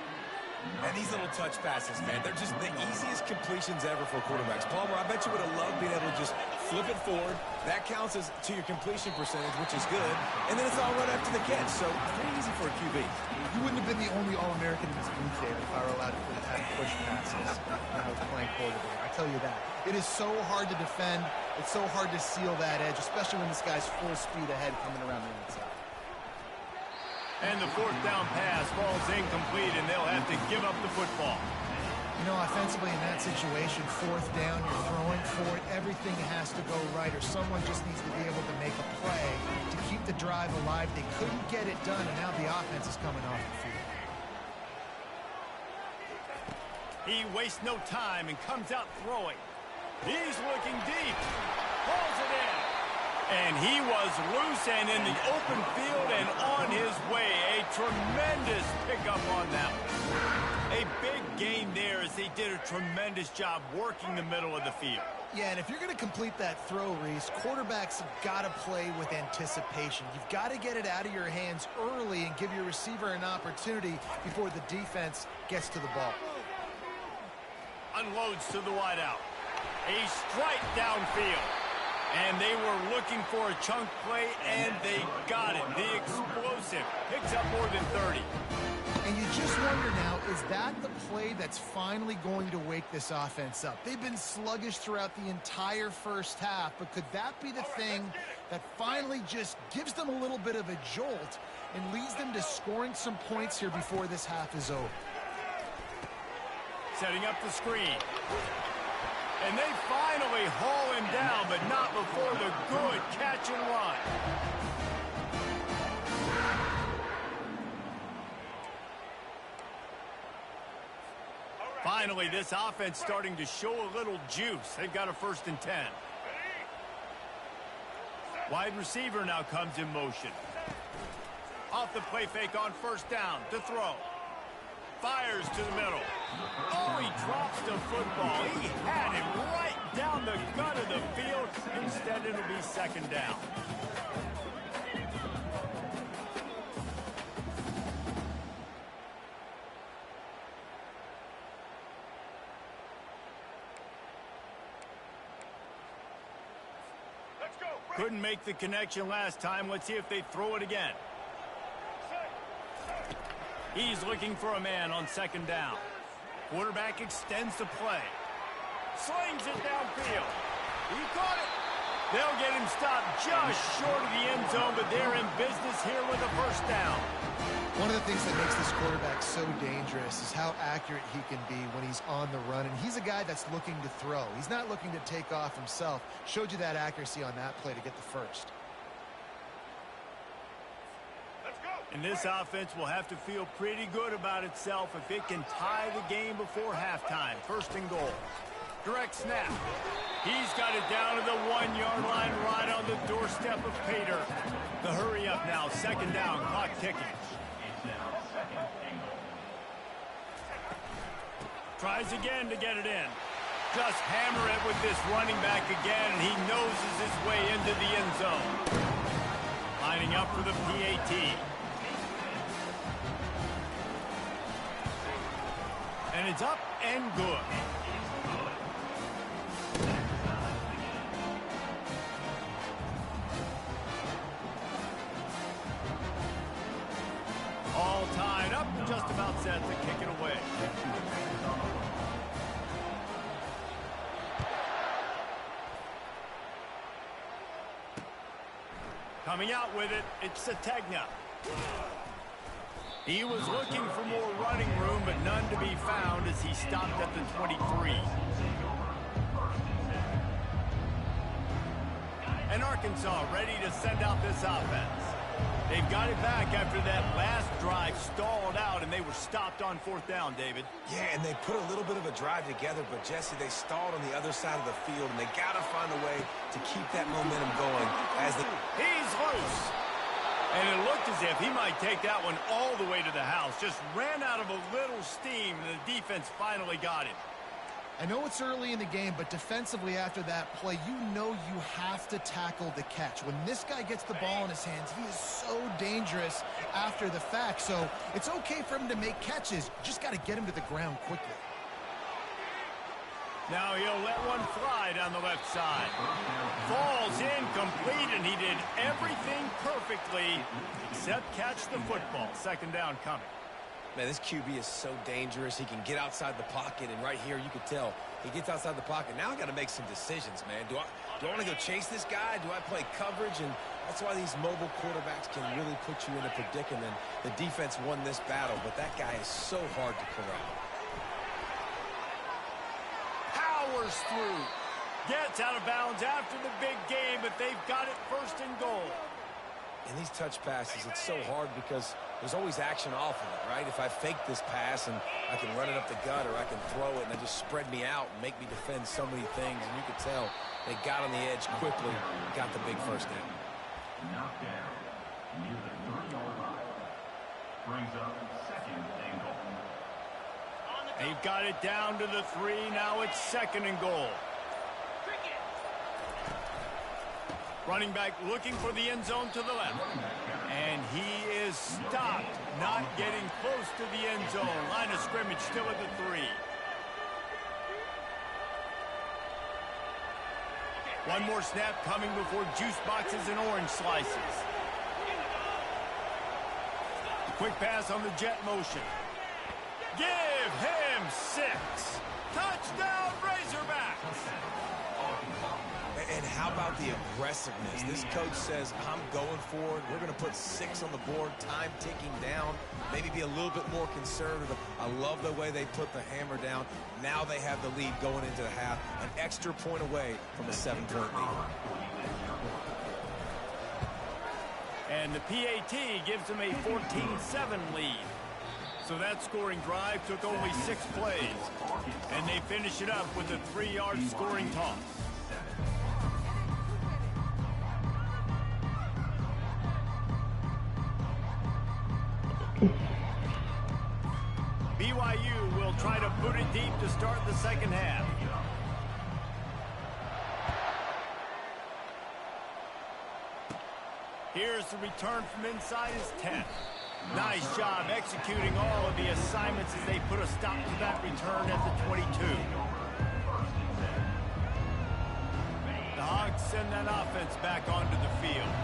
And these little touch passes, man, they're just the easiest completions ever for quarterbacks. Palmer, I bet you would have loved being able to just flip it forward. That counts as to your completion percentage, which is good. And then it's all right after the catch, so pretty easy for a QB. You wouldn't have been the only All-American in this booth, David, if I were allowed to put time push passes when I was playing quarterback. I tell you that. It is so hard to defend. It's so hard to seal that edge, especially when this guy's full speed ahead coming around the inside. And the fourth down pass falls incomplete, and they'll have to give up the football. You know, offensively in that situation, fourth down, you're throwing for it. Everything has to go right, or someone just needs to be able to make a play to keep the drive alive. They couldn't get it done, and now the offense is coming off the field. He wastes no time and comes out throwing. He's looking deep. Pulls it in. And he was loose and in the open field and on his way. A tremendous pickup on that one. A big gain there as they did a tremendous job working the middle of the field. Yeah, and if you're going to complete that throw, Reese, quarterbacks have got to play with anticipation. You've got to get it out of your hands early and give your receiver an opportunity before the defense gets to the ball. Unloads to the wideout. A strike downfield. And they were looking for a chunk play, and they got it. The explosive picks up more than 30. And you just wonder now, is that the play that's finally going to wake this offense up? They've been sluggish throughout the entire first half, but could that be the thing that finally just gives them a little bit of a jolt and leads them to scoring some points here before this half is over? Setting up the screen. And they finally haul him down, but not before the good catch and run. Finally, this offense starting to show a little juice. They've got a 1st and 10. Wide receiver now comes in motion. Off the play fake on 1st down to throw. Fires to the middle. Oh, he drops the football. He had it right down the gut of the field. Instead, it'll be 2nd down. Couldn't make the connection last time. Let's see if they throw it again. He's looking for a man on 2nd down. Quarterback extends the play. Slings it downfield. He caught it. They'll get him stopped just short of the end zone, but they're in business here with a 1st down. One of the things that makes this quarterback so dangerous is how accurate he can be when he's on the run. And he's a guy that's looking to throw. He's not looking to take off himself. Showed you that accuracy on that play to get the 1st. And this offense will have to feel pretty good about itself if it can tie the game before halftime. 1st and goal. Direct snap. He's got it down to the 1-yard line right on the doorstep of Pater. The hurry up now. 2nd down. Clock ticking. Tries again to get it in. Just hammer it with this running back again, and he noses his way into the end zone. Lining up for the PAT. And it's up and good. All tied up, just about set to kick it away. Coming out with it, it's Sategna. He was looking for more running room, but none to be found as he stopped at the 23. And Arkansas ready to send out this offense. They've got it back after that last drive stalled out, and they were stopped on 4th down, David. Yeah, and they put a little bit of a drive together, but, Jesse, they stalled on the other side of the field, and they got to find a way to keep that momentum going as they... He's loose. And it looked as if he might take that one all the way to the house. Just ran out of a little steam, and the defense finally got him. I know it's early in the game, but defensively after that play, you know you have to tackle the catch. When this guy gets the ball in his hands, he is so dangerous after the fact. So it's okay for him to make catches. You just got to get him to the ground quickly. Now he'll let one fly down the left side. Falls incomplete, and he did everything perfectly except catch the football. Second down coming. Man, this QB is so dangerous. He can get outside the pocket, and right here you can tell he gets outside the pocket. Now I got to make some decisions, man. Do I want to go chase this guy? Do I play coverage? And that's why these mobile quarterbacks can really put you in a predicament. The defense won this battle, but that guy is so hard to corral. Powers through. Gets out of bounds after the big game, but they've got it first and goal. In these touch passes, it's so hard because there's always action off of it, right? If I fake this pass and I can run it up the gut, or I can throw it and it just spread me out and make me defend so many things. And you could tell they got on the edge quickly and got the big first down. Knocked down near the 30-yard line. Brings up second and goal. They've got it down to the 3. Now it's second and goal. Running back looking for the end zone to the left. And he is stopped, not getting close to the end zone. Line of scrimmage still at the 3. One more snap coming before juice boxes and orange slices. Quick pass on the jet motion. Give him 6. Touchdown, Razorbacks! And how about the aggressiveness? This coach says, I'm going for it. We're going to put 6 on the board, time ticking down, maybe be a little bit more conservative. I love the way they put the hammer down. Now they have the lead going into the half, an extra point away from a 7-point lead. And the PAT gives them a 14-7 lead. So that scoring drive took only 6 plays. And they finish it up with a 3-yard scoring toss. BYU will try to put it deep to start the second half. Here's the return from inside his 10. Nice job executing all of the assignments as they put a stop to that return at the 22. The Hogs send that offense back onto the field.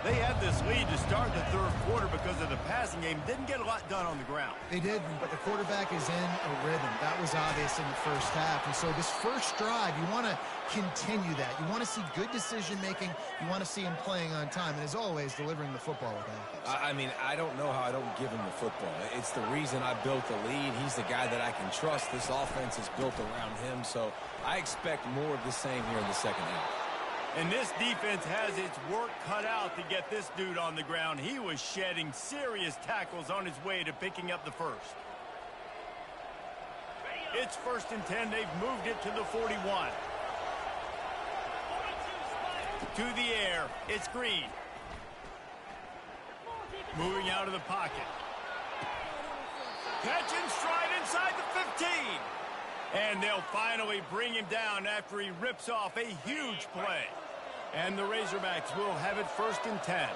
They had this lead to start the third quarter because of the passing game. Didn't get a lot done on the ground. They didn't, but the quarterback is in a rhythm. That was obvious in the first half. And so this first drive, you want to continue that. You want to see good decision-making. You want to see him playing on time. And as always, delivering the football with accuracy. I mean, I don't know how I don't give him the football. It's the reason I built the lead. He's the guy that I can trust. This offense is built around him. So I expect more of the same here in the second half. And this defense has its work cut out to get this dude on the ground. He was shedding serious tackles on his way to picking up the first. It's 1st and 10. They've moved it to the 41. To the air. It's Green. Moving out of the pocket. Catch and stride inside the 15. And they'll finally bring him down after he rips off a huge play. And the Razorbacks will have it 1st and 10.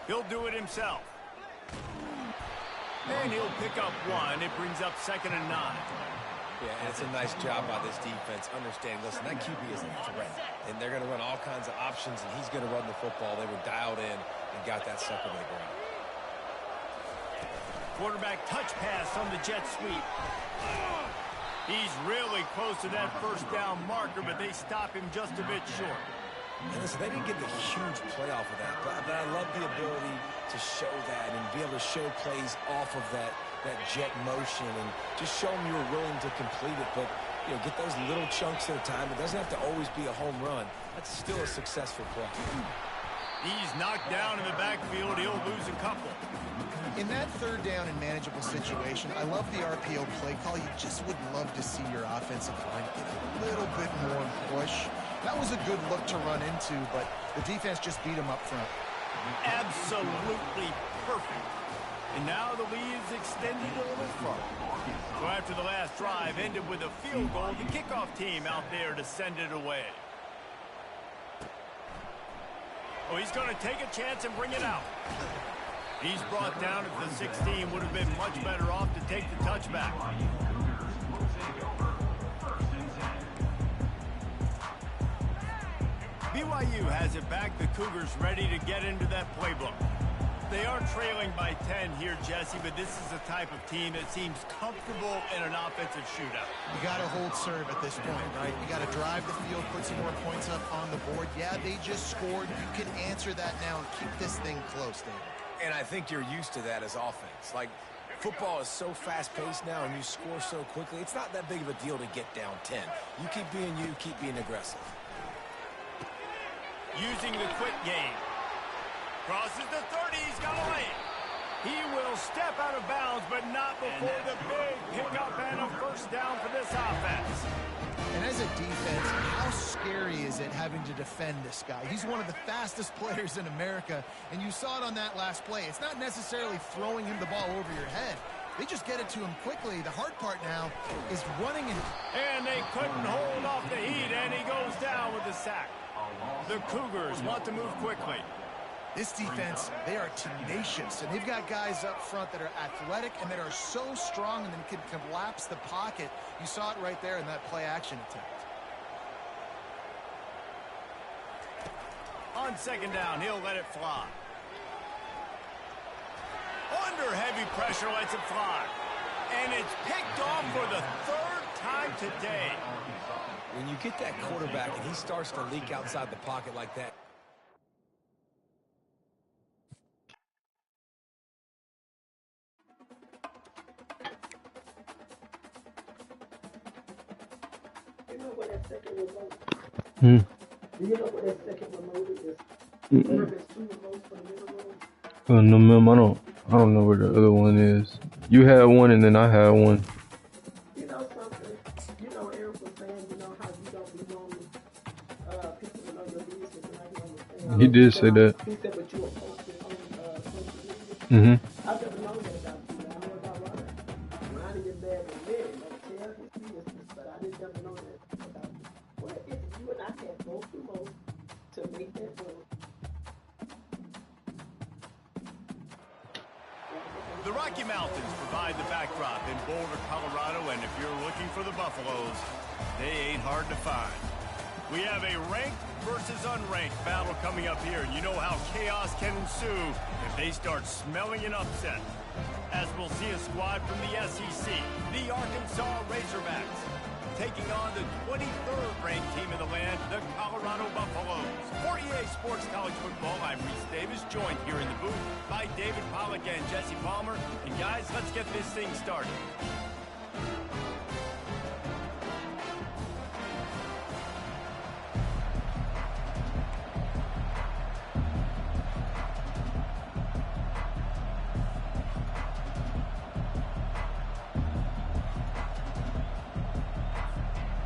He'll do it himself. And he'll pick up 1. It brings up 2nd and 9. Yeah, and it's a nice job by this defense understanding, listen, that QB is a threat. And they're going to run all kinds of options, and he's going to run the football. They were dialed in and got that sucker to the ground. Quarterback touch pass on the jet sweep. He's really close to that first down marker, but they stop him just a bit short. And listen, they didn't get the huge play off of that, but I love the ability to show that and be able to show plays off of that jet motion and just show them you were willing to complete it. But, you know, get those little chunks at a time. It doesn't have to always be a home run. That's still a successful play. He's knocked down in the backfield. He'll lose a couple. In that 3rd down and manageable situation, I love the RPO play call. You just would love to see your offensive line get a little bit more push. That was a good look to run into, but the defense just beat him up front. Absolutely perfect. And now the lead is extended a little further. So after the last drive ended with a field goal, the kickoff team out there to send it away. Oh, he's going to take a chance and bring it out. He's brought down at the 16. Would have been much better off to take the touchback. BYU has it back. The Cougars ready to get into that playbook. They are trailing by 10 here, Jesse, but this is the type of team that seems comfortable in an offensive shootout. You got to hold serve at this point, right? You got to drive the field, put some more points up on the board. Yeah, they just scored. You can answer that now and keep this thing close, David. And I think you're used to that as offense. Like, football is so fast-paced now and you score so quickly, it's not that big of a deal to get down 10. You keep being aggressive. Using the quick game. Crosses the 30, he's got a lane. He will step out of bounds, but not before the big pickup and a first down for this offense. And as a defense, how scary is it having to defend this guy? He's one of the fastest players in America, and you saw it on that last play. It's not necessarily throwing him the ball over your head. They just get it to him quickly. The hard part now is running. And they couldn't hold off the heat, and he goes down with the sack. The Cougars want to move quickly. This defense, they are tenacious, and they've got guys up front that are athletic and that are so strong and then can collapse the pocket. You saw it right there in that play-action attempt. On second down, he'll let it fly. Under heavy pressure, lets it fly. And it's picked off for the third time today. When you get that quarterback and he starts to leak outside the pocket like that, Do you know what that second remote is? There's two remotes for the middle room. No, ma'am, I don't know where the other one is. You had one and then I had one. You know something? You know Eric was saying, you know how you don't be knowing people to know your business and how you understand. He did say that. He said, but you were posted on social media. I've never known that about you. I know about Ryan. Ryan is bad and married. Like, tell his business, but I didn't never know that about you. Well, if you and I had both remotes to make that work. The Rocky Mountains provide the backdrop in Boulder, Colorado, and if you're looking for the Buffaloes, they ain't hard to find. We have a ranked versus unranked battle coming up here, and you know how chaos can ensue if they start smelling an upset. As we'll see a squad from the SEC, the Arkansas Razorbacks, taking on the 23rd ranked team in the land, the Colorado Buffaloes. For EA Sports College Football, I'm Reese Davis, joined here in the booth by David Pollack and Jesse Palmer. And guys, let's get this thing started.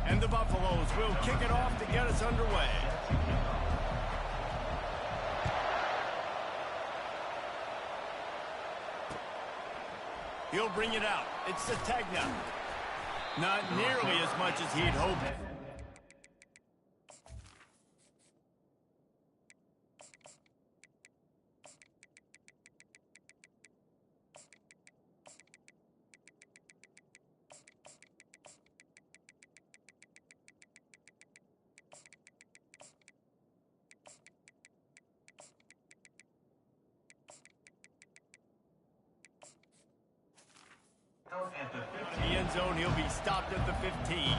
And the Buffaloes will kick it off to get us underway. He'll bring it out. It's Sategna. Not nearly as much as he'd hoped. At the 15. The end zone, he'll be stopped at the 15.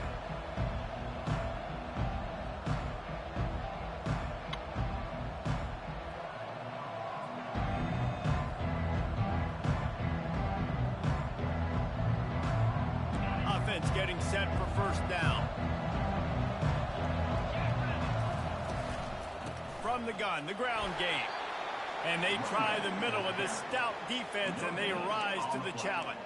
Offense getting set for first down. From the gun, the ground game. And they try the middle of this stout defense, and they rise to the challenge.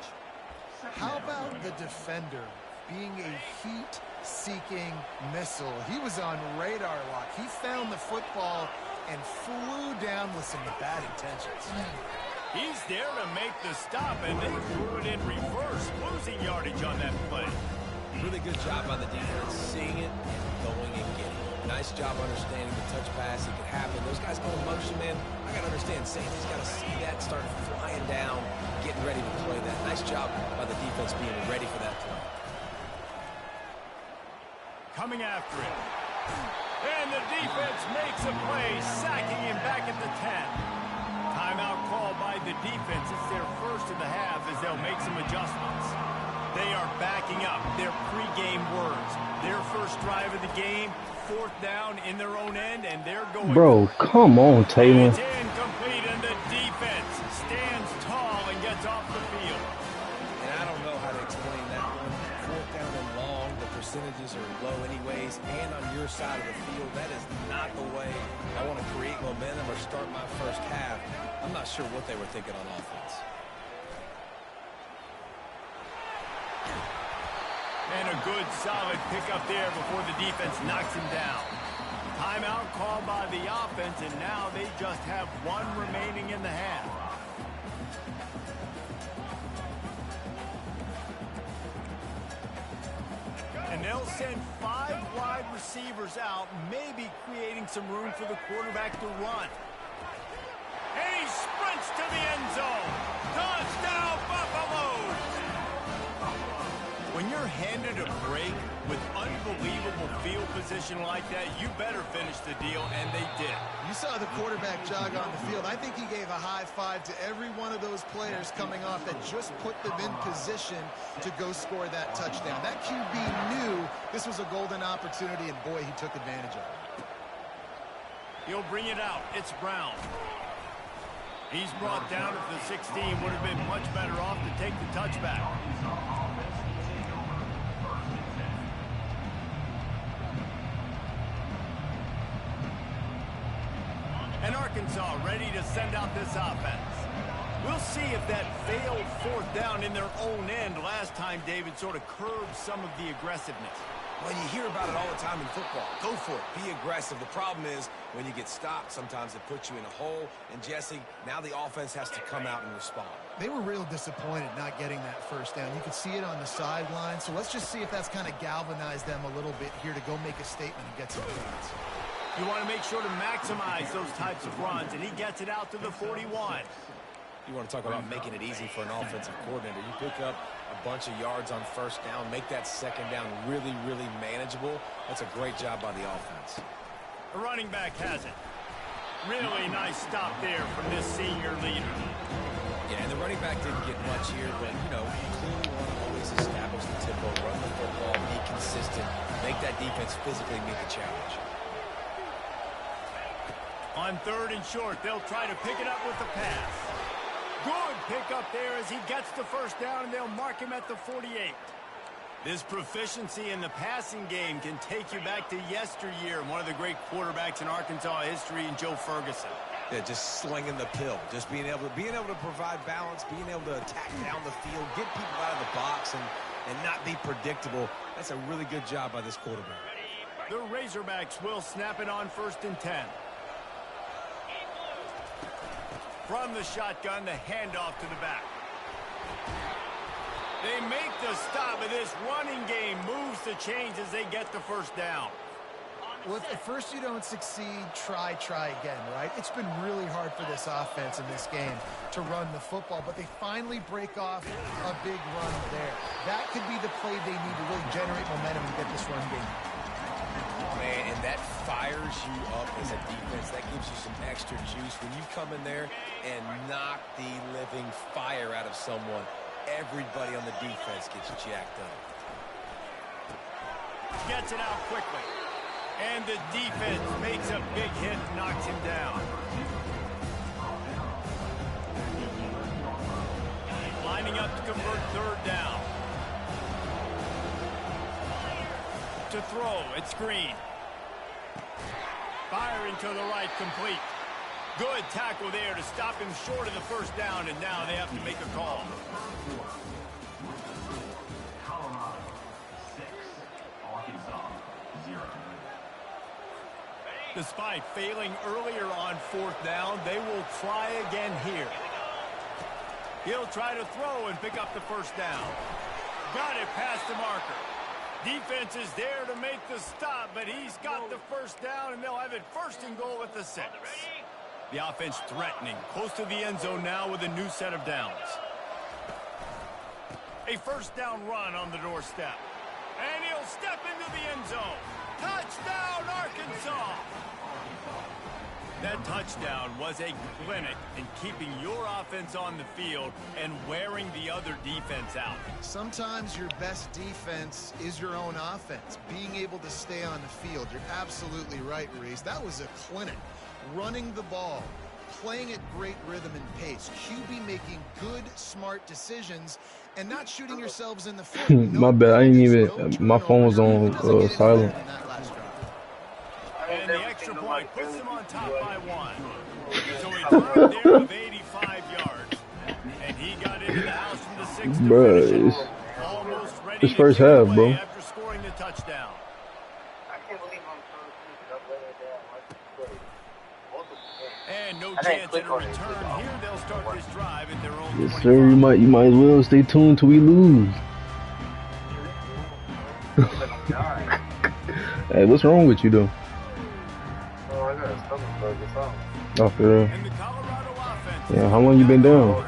How about the defender being a heat-seeking missile? He was on radar lock. He found the football and flew down with some bad intentions. He's there to make the stop, and they threw it in reverse, losing yardage on that play. really good job by the defense seeing it and going and getting it. Nice job understanding the touch pass. It could happen. Those guys go in motion, man. I got to understand. Safety's got to see that, start flying down, getting ready to play that. Nice job by the defense being ready for that play. Coming after it. And the defense makes a play, sacking him back at the 10. Timeout called by the defense. It's their first of the half as they'll make some adjustments. They are backing up their pregame words. Their first drive of the game, 4th down in their own end, and they're going. Bro, come on, Taylor. It's incomplete, and the defense stands tall and gets off the field. And I don't know how to explain that one. 4th down and long, the percentages are low anyways, and on your side of the field, that is not the way I want to create momentum or start my first half. I'm not sure what they were thinking on offense. And a good, solid pickup there before the defense knocks him down. Timeout called by the offense, and now they just have 1 remaining in the half. And they'll send 5 wide receivers out, maybe creating some room for the quarterback to run. And he sprints to the end zone. Touchdown, Buffalo! When you're handed a break with unbelievable field position like that, you better finish the deal, and they did. You saw the quarterback jog on the field. I think he gave a high five to every one of those players coming off that just put them in position to go score that touchdown. That QB knew this was a golden opportunity, and boy, he took advantage of it. He'll bring it out. It's Brown. He's brought down at the 16. Would have been much better off to take the touchback. And Arkansas ready to send out this offense. We'll see if that failed 4th down in their own end last time, David, sort of curbed some of the aggressiveness. Well, you hear about it all the time in football. Go for it. Be aggressive. The problem is when you get stopped, sometimes it puts you in a hole. And, Jesse, now the offense has to come out and respond. They were real disappointed not getting that 1st down. You could see it on the sideline. So let's just see if that's kind of galvanized them a little bit here to go make a statement and get some points. You want to make sure to maximize those types of runs, and he gets it out to the 41. You want to talk about making it easy for an offensive coordinator. You pick up a bunch of yards on 1st down, make that 2nd down really, really manageable. That's a great job by the offense. The running back has it. Really nice stop there from this senior leader. Yeah, and the running back didn't get much here, but, you know, you clearly want to always establish the tempo, run the football, be consistent, make that defense physically meet the challenge. On 3rd and short, they'll try to pick it up with the pass. Good pickup there as he gets the 1st down, and they'll mark him at the 48. This proficiency in the passing game can take you back to yesteryear, one of the great quarterbacks in Arkansas history, in Joe Ferguson. Yeah, just slinging the pill, just being able to provide balance, being able to attack down the field, get people out of the box, and not be predictable. That's a really good job by this quarterback. The Razorbacks will snap it on 1st and 10. From the shotgun, the handoff to the back. They make the stop, and this running game moves the chains as they get the 1st down. Well, if at first you don't succeed, try again, right? It's been really hard for this offense in this game to run the football, but they finally break off a big run there. That could be the play they need to really generate momentum and get this run game. Man, and that fires you up as a defense. That gives you some extra juice. When you come in there and knock the living fire out of someone, everybody on the defense gets jacked up. Gets it out quickly. And the defense makes a big hit and knocks him down. Lining up to convert 3rd down. To throw, it's Green. Firing to the right, complete. Good tackle there to stop him short of the 1st down, and now they have to make a call. Colorado 6, Arkansas 0. Despite failing earlier on 4th down, they will try again here. He'll try to throw and pick up the 1st down. Got it past the marker. Defense is there to make the stop, but he's got the first down, and they'll have it 1st and goal at the 6. The offense threatening, close to the end zone now with a new set of downs. A 1st down run on the doorstep. And he'll step into the end zone. Touchdown, Arkansas! That touchdown was a clinic in keeping your offense on the field and wearing the other defense out. Sometimes your best defense is your own offense, being able to stay on the field. You're absolutely right, Reese. That was a clinic. Running the ball, playing at great rhythm and pace, QB making good, smart decisions, and not shooting yourselves in the foot. My bad, I didn't even, my phone was on silent. And the extra point puts them on top by 1. So he drive there of 85 yards. And he got into the house from the 6 to finish it. Almost ready It's first half, bro. After scoring the touchdown. And no chance at a return here. They'll start this drive at their own Yes, 25. sir. You might as well stay tuned till we lose. Hey, what's wrong with you though? Oh, for real. And the Colorado offense. Yeah, how long you been down?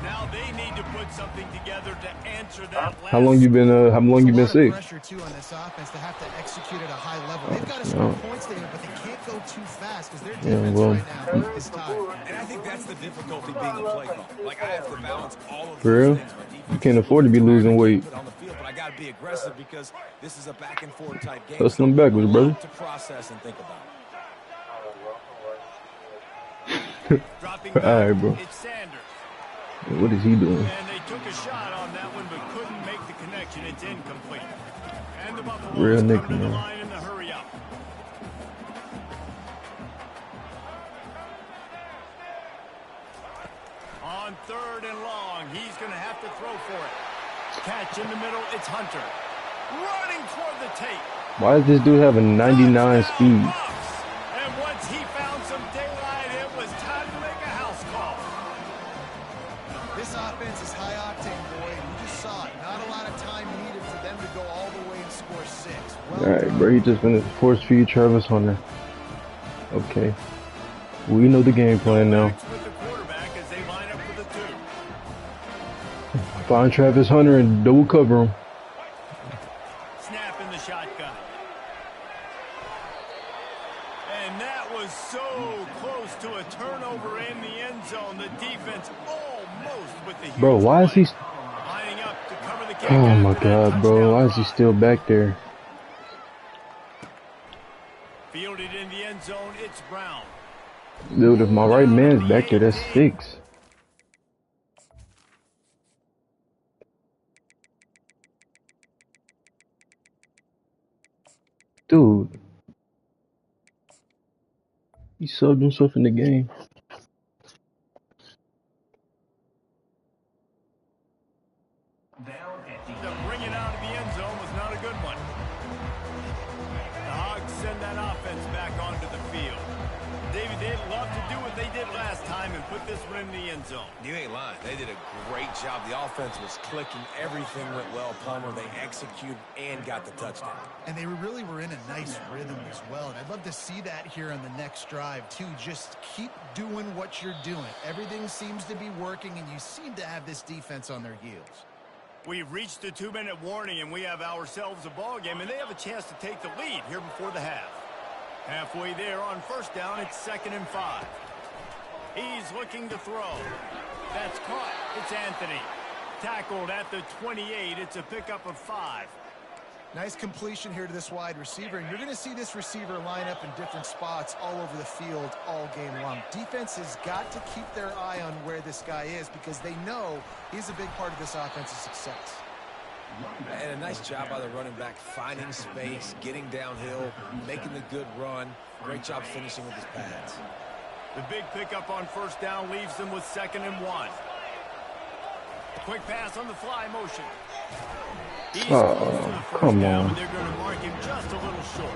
Now they need to put something together to answer that last. How long you been sick? Pressure too on this offense to have to execute at a high level. They've got to score points there, but they can't go too fast because their defense right now is tired. And I think that's the difficulty being a play caller. Like, I have to balance all of For real? those things. My defense You can't afford to be losing weight. put on the field, but I got to be aggressive because this is a back and forth type game. Hustle them backwards, brother. To process and think about. Dropping All right, back, bro. it's Sanders. What is he doing? And they took a shot on that one, but couldn't make the connection. It's incomplete. And the Buffaloes Real come Nick, to the man. line in the hurry up. On 3rd and long, he's going to have to throw for it. Catch in the middle, it's Hunter. Running toward the tape. Why does this dude have a 99 Touchdown, speed? Buffs. And once he found some daylight, it was time to make a house call. This offense is high octane, boy. You just saw it. Not a lot of time needed for them to go all the way and score 6. Well Alright, done. bro, he just finished force feed Travis Hunter. Okay. We know the game plan now. With the quarterback as they line up for the 2. Find Travis Hunter and double cover him. Snap in the shotgun. And that was so close to a turnover in the end zone. The defense almost with the huge Bro, why is he... play. Lining up to cover the kick Oh my after that god, bro. Why is he touchdown still back there? run. Fielded in the end zone, it's Brown. Dude, if my right man's back there, that's 6. Dude. He subbed himself in the game. The bring it out of the end zone was not a good one. The Hogs send that offense back onto the field. David, they'd love to do what they did last time and put this one in the end zone. You ain't lying. They did a great job. The offense was clicking. Everything went well. Palmer, they executed and got the touchdown. And they really were in a nice rhythm as well. And I'd love to see that here on the next drive, too. Just keep doing what you're doing. Everything seems to be working, and you seem to have this defense on their heels. We've reached the 2-minute warning, and we have ourselves a ball game, and they have a chance to take the lead here before the half. Halfway there on 1st down, it's 2nd and 5. He's looking to throw. That's caught. It's Anthony. Tackled at the 28. It's a pickup of 5. Nice completion here to this wide receiver, and you're going to see this receiver line up in different spots all over the field all game long. Defense has got to keep their eye on where this guy is because they know he's a big part of this offensive success. And a nice job by the running back, finding space, getting downhill, making the good run. Great job finishing with his pads. The big pickup on 1st down leaves them with 2nd and 1. Quick pass on the fly motion. He's close to the first come down, on. and they're going to mark him just a little short.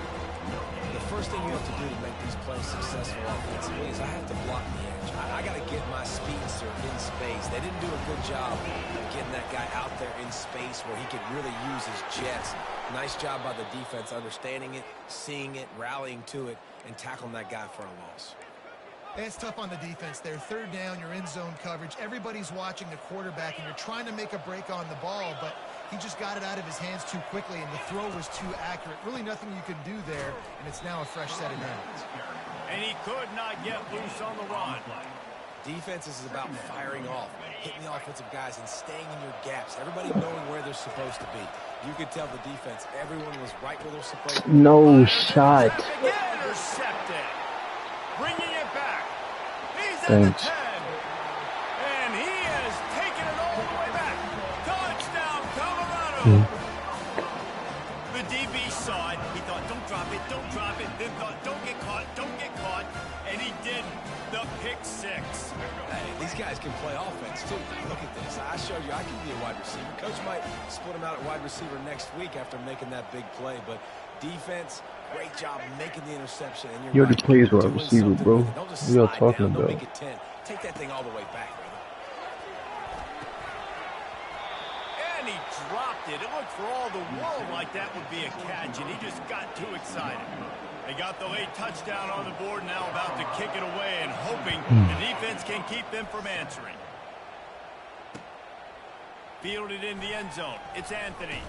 The first thing you have to do to make these plays successful offensively is I have to block the edge. I got to get my speed defense are in space. They didn't do a good job of getting that guy out there in space where he could really use his jets. Nice job by the defense understanding it, seeing it, rallying to it, and tackling that guy for a loss. It's tough on the defense there. Third down, you're in zone coverage. Everybody's watching the quarterback, and you're trying to make a break on the ball, but he just got it out of his hands too quickly, and the throw was too accurate. Really nothing you can do there, and it's now a fresh set of downs. And he could not get loose on the run. Defense is about firing off, hitting the offensive guys, and staying in your gaps. Everybody knowing where they're supposed to be. You could tell the defense, everyone was right where they're supposed to be. No shot. Intercepted. Bringing it back. He's at Thanks. the 10. And he has taken it all the way back. Touchdown, Colorado. The DB saw it. He thought, don't drop it, don't drop it. Then thought, don't get caught, don't get caught. And he didn't. The pick six. Hey, these guys can play offense, too. Look at this. I showed you I can be a wide receiver. Coach might split him out at wide receiver next week after making that big play. But defense, great job making the interception. And You already right, plays wide doing receiver, something bro. with it. Don't just What y'all slide talking down. Don't about? make it 10. Take that thing all the way back, brother. And he dropped it. It looked for all the world like that would be a catch, and he just got too excited. They got the late touchdown on the board, now about to kick it away and hoping the defense can keep them from answering. Fielded in the end zone. It's Anthony.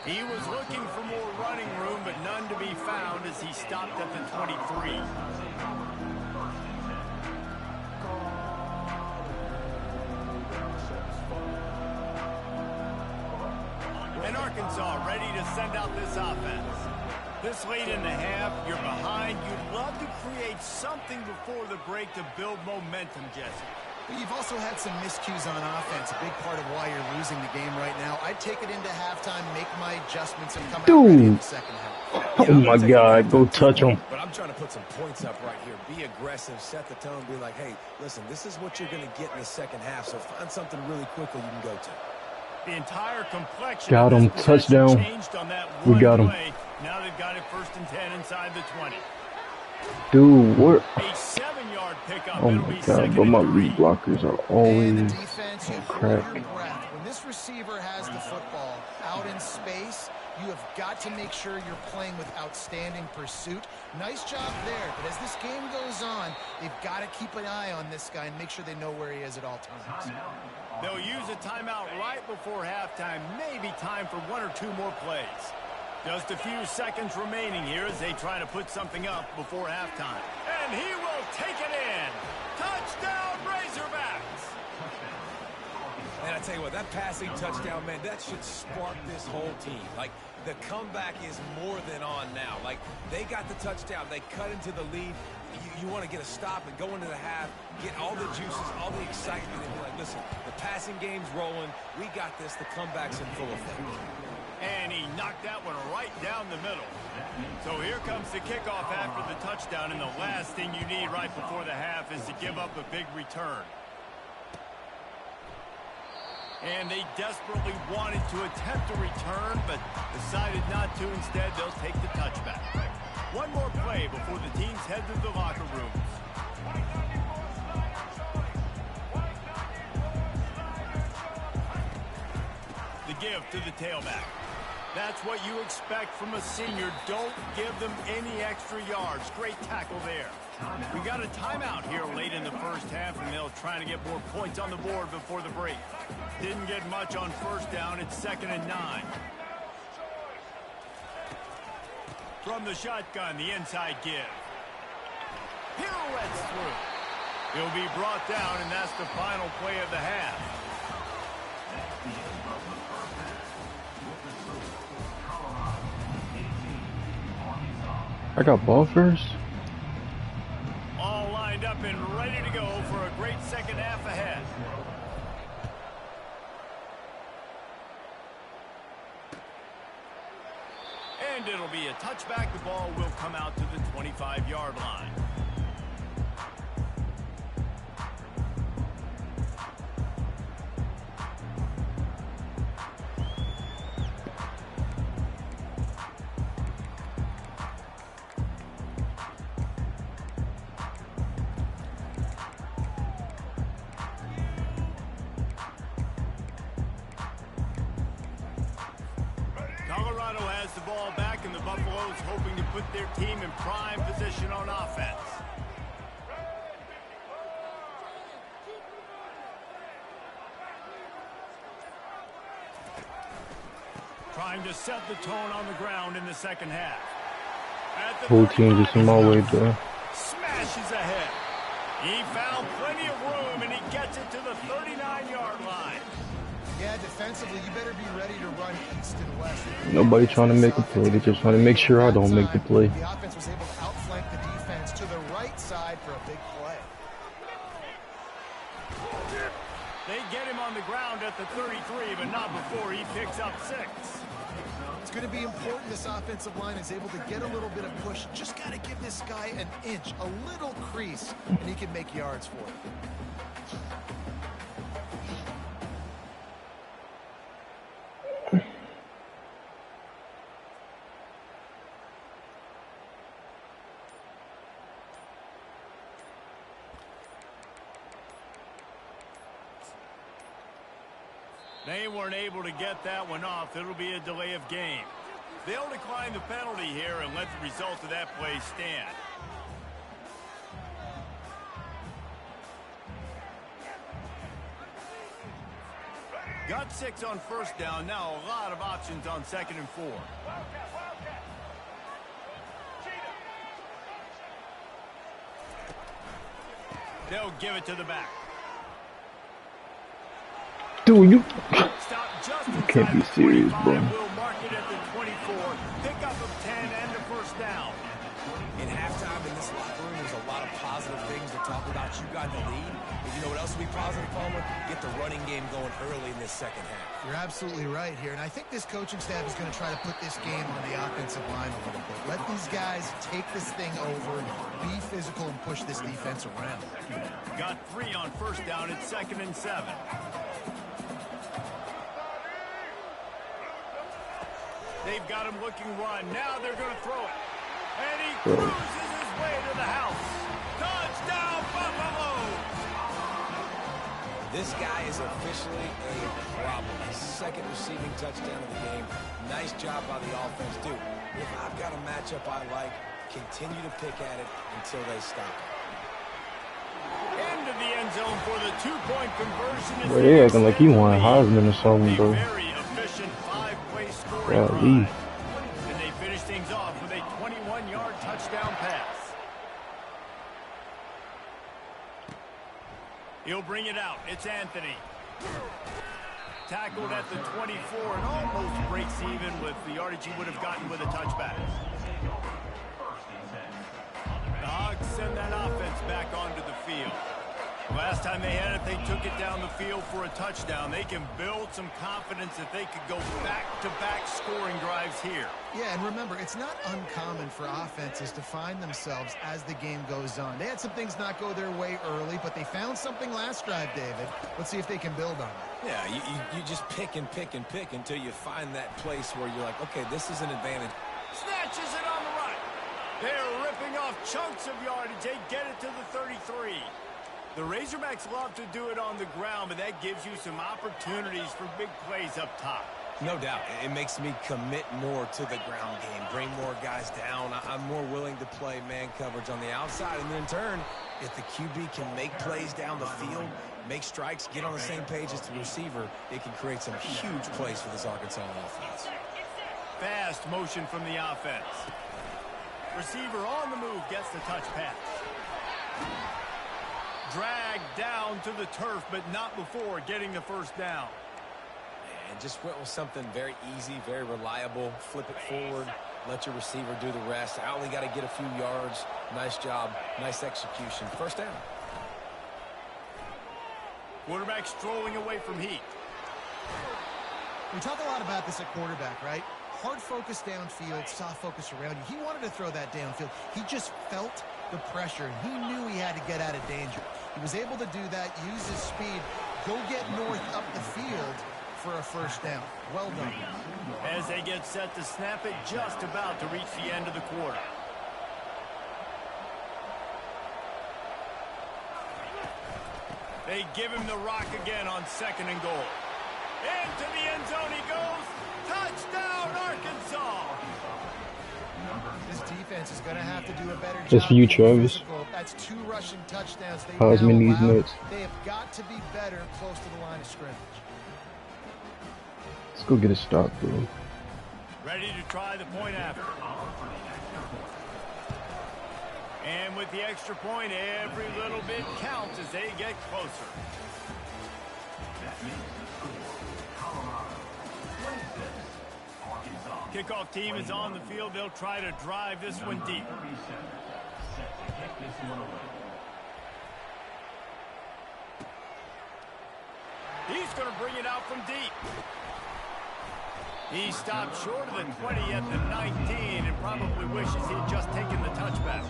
He was looking for more running room, but none to be found as he stopped at the 23. And Arkansas ready to send out this offense. This late in the half, you're behind. You'd love to create something before the break to build momentum, Jesse. But you've also had some miscues on offense, a big part of why you're losing the game right now. I'd take it into halftime, make my adjustments, and come out ready in the second half. Oh my God, go touch him. But I'm trying to put some points up right here. Be aggressive, set the tone, be like, hey, listen, this is what you're going to get in the second half, so find something really quickly you can go to. The entire complexion Got of him. this possession Touchdown. changed on that We one got him. play. Now they've got it 1st and 10 inside the 20. Dude, what? A 7-yard pickup. Oh It'll my be God, but 2nd my and 3. lead blockers are And the always defense, you hold crap. your breath. When this receiver has the football out in space, you have got to make sure you're playing with outstanding pursuit. Nice job there, but as this game goes on, they've got to keep an eye on this guy and make sure they know where he is at all times. They'll use a timeout right before halftime. Maybe time for 1 or 2 more plays. Just a few seconds remaining here as they try to put something up before halftime. And he will take it in. Touchdown, Razorbacks. And I tell you what, that passing touchdown, man, that should spark this whole team. Like, the comeback is more than on now. Like, they got the touchdown. They cut into the lead. You want to get a stop and go into the half, get all the juices, all the excitement, and be like, listen, the passing game's rolling. We got this. The comeback's in full effect. And he knocked that one right down the middle. So here comes the kickoff after the touchdown, and the last thing you need right before the half is to give up a big return. And they desperately wanted to attempt a return, but decided not to. Instead, they'll take the touchback. One more play before the teams head to the locker rooms. The give to the tailback. That's what you expect from a senior. Don't give them any extra yards. Great tackle there. We got a timeout here late in the first half, and they'll try to get more points on the board before the break. Didn't get much on 1st down. It's 2nd and 9. From the shotgun, the inside give. Pirouettes through. He'll be brought down, and that's the final play of the half. I got ball first. All lined up and ready to go for a great second half ahead. And it'll be a touchback. The ball will come out to the 25-yard line. the ball back, and the Buffaloes hoping to put their team in prime position on offense. Trying to set the tone on the ground in the second half. Whole team just in my way there. Smashes ahead. He found plenty of room, and he gets it to the 39-yard line. Yeah, defensively, you better be ready to run east and west. Nobody trying to make a play. They're just trying to make sure I don't make the play. The offense was able to outflank the defense to the right side for a big play. They get him on the ground at the 33, but not before he picks up 6. It's going to be important this offensive line is able to get a little bit of push. Just got to give this guy an inch, a little crease, and he can make yards for it. They weren't able to get that one off. It'll be a delay of game. They'll decline the penalty here and let the result of that play stand. Got 6 on first down. Now a lot of options on 2nd and 4. They'll give it to the back. Dude, you Stop just can't be serious, bro. We'll mark it at the 24. Pick up of 10 and a first down. In halftime in this locker room, there's a lot of positive things to talk about. You got the lead. But you know what else will be positive, Palmer? Get the running game going early in this second half. You're absolutely right here, and I think this coaching staff is going to try to put this game on the offensive line a little bit. Let these guys take this thing over, be physical, and push this defense around. Got 3 on first down at 2nd and 7. They've got him looking run. Now they're going to throw it. And he cruises his way to the house. Touchdown, Buffaloes! This guy is officially a problem. His 2nd receiving touchdown of the game. Nice job by the offense, too. If I've got a matchup I like, continue to pick at it until they stop it. Into the end zone for the 2-point conversion. Bro, they acting like he won Heisman or something, bro. Very efficient 5-play scoring Yeah, drive. And they finish things off with a 21-yard touchdown pass. He'll bring it out. It's Anthony. Tackled at the 24 and almost breaks even with the yardage he would have gotten with a touchback. The Hogs send that offense back onto the field. Last time they had it, they took it down the field for a touchdown. They can build some confidence that they could go back-to-back scoring drives here. Yeah, and remember, it's not uncommon for offenses to find themselves as the game goes on. They had some things not go their way early, but they found something last drive, David. Let's see if they can build on it. Yeah, you just pick and pick and pick until you find that place where you're like, okay, this is an advantage. Snatches it on the right. They're ripping off chunks of yardage. They get it to the 33. The Razorbacks love to do it on the ground, but that gives you some opportunities for big plays up top. No doubt. It makes me commit more to the ground game, bring more guys down. I'm more willing to play man coverage on the outside. And then in turn, if the QB can make plays down the field, make strikes, get on the same page as the receiver, it can create some huge plays for this Arkansas offense. Fast motion from the offense. Receiver on the move gets the touch pass. Dragged down to the turf, but not before getting the first down. And just went with something very easy, very reliable. Flip it forward, let your receiver do the rest. I only got to get a few yards. Nice job, nice execution. First down. Quarterback strolling away from heat. We talk a lot about this at quarterback, right? Hard focus downfield, soft focus around you. He wanted to throw that downfield. He just felt the pressure. He knew he had to get out of danger. He was able to do that, use his speed, go get north up the field for a first down. Well done. As they get set to snap it, just about to reach the end of the quarter. They give him the rock again on 2nd and goal. Into the end zone he goes. Touchdown, Arkansas! defense is going to have to do a better job. That's for you, Travis. Physical. That's 2 rushing touchdowns they've Hosman now these allowed. nuts. They have got to be better close to the line of scrimmage. Let's go get a stop, bro. Ready to try the point after. And with the extra point, every little bit counts as they get closer. That makes the score Colorado 26, Arkansas. Kickoff team is on the field. They'll try to drive this one deep. 37, set to kick this one away. He's going to bring it out from deep. He stopped short of the 20 at the 19 and probably wishes he'd just taken the touchback.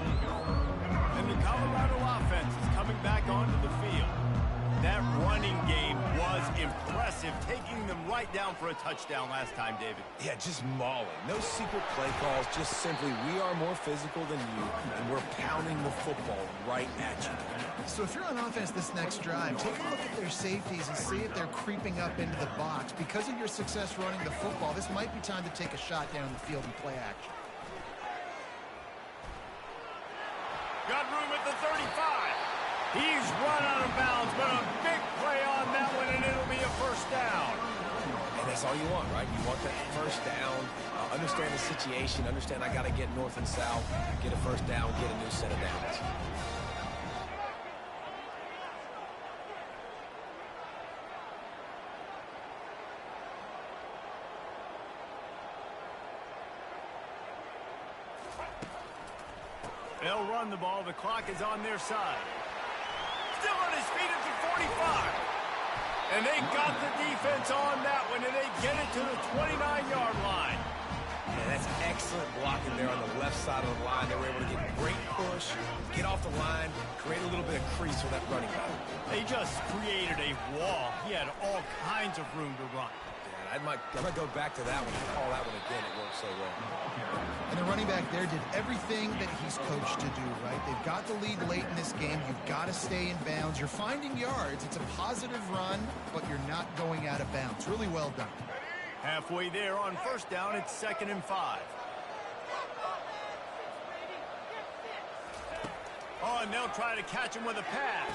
And the Colorado offense is coming back onto the field. That running game was impressive, taking them right down for a touchdown last time, David. Yeah, just mauling. No secret play calls, just simply we are more physical than you, and we're pounding the football right at you. So if you're on offense this next drive, take a look at their safeties and see if they're creeping up into the box. Because of your success running the football, this might be time to take a shot down the field and play action. Got room at the 35. He's run out of bounds, but a big play on that one, and it'll be a first down. And that's all you want, right? You want that first down, understand the situation, understand I got to get north and south, get a first down, get a new set of downs. They'll run the ball. The clock is on their side. Still on his feet at the 45. And they got the defense on that one, and they get it to the 29-yard line. Yeah, that's excellent blocking there on the left side of the line. They were able to get great push, get off the line, create a little bit of crease for that running back. They just created a wall. He had all kinds of room to run. I might go back to that one and call that one again. It worked so well. And the running back there did everything that he's coached to do, right? They've got the lead late in this game. You've got to stay in bounds. You're finding yards. It's a positive run, but you're not going out of bounds. Really well done. Halfway there on first down, it's 2nd and 5. Oh, and they'll try to catch him with a pass.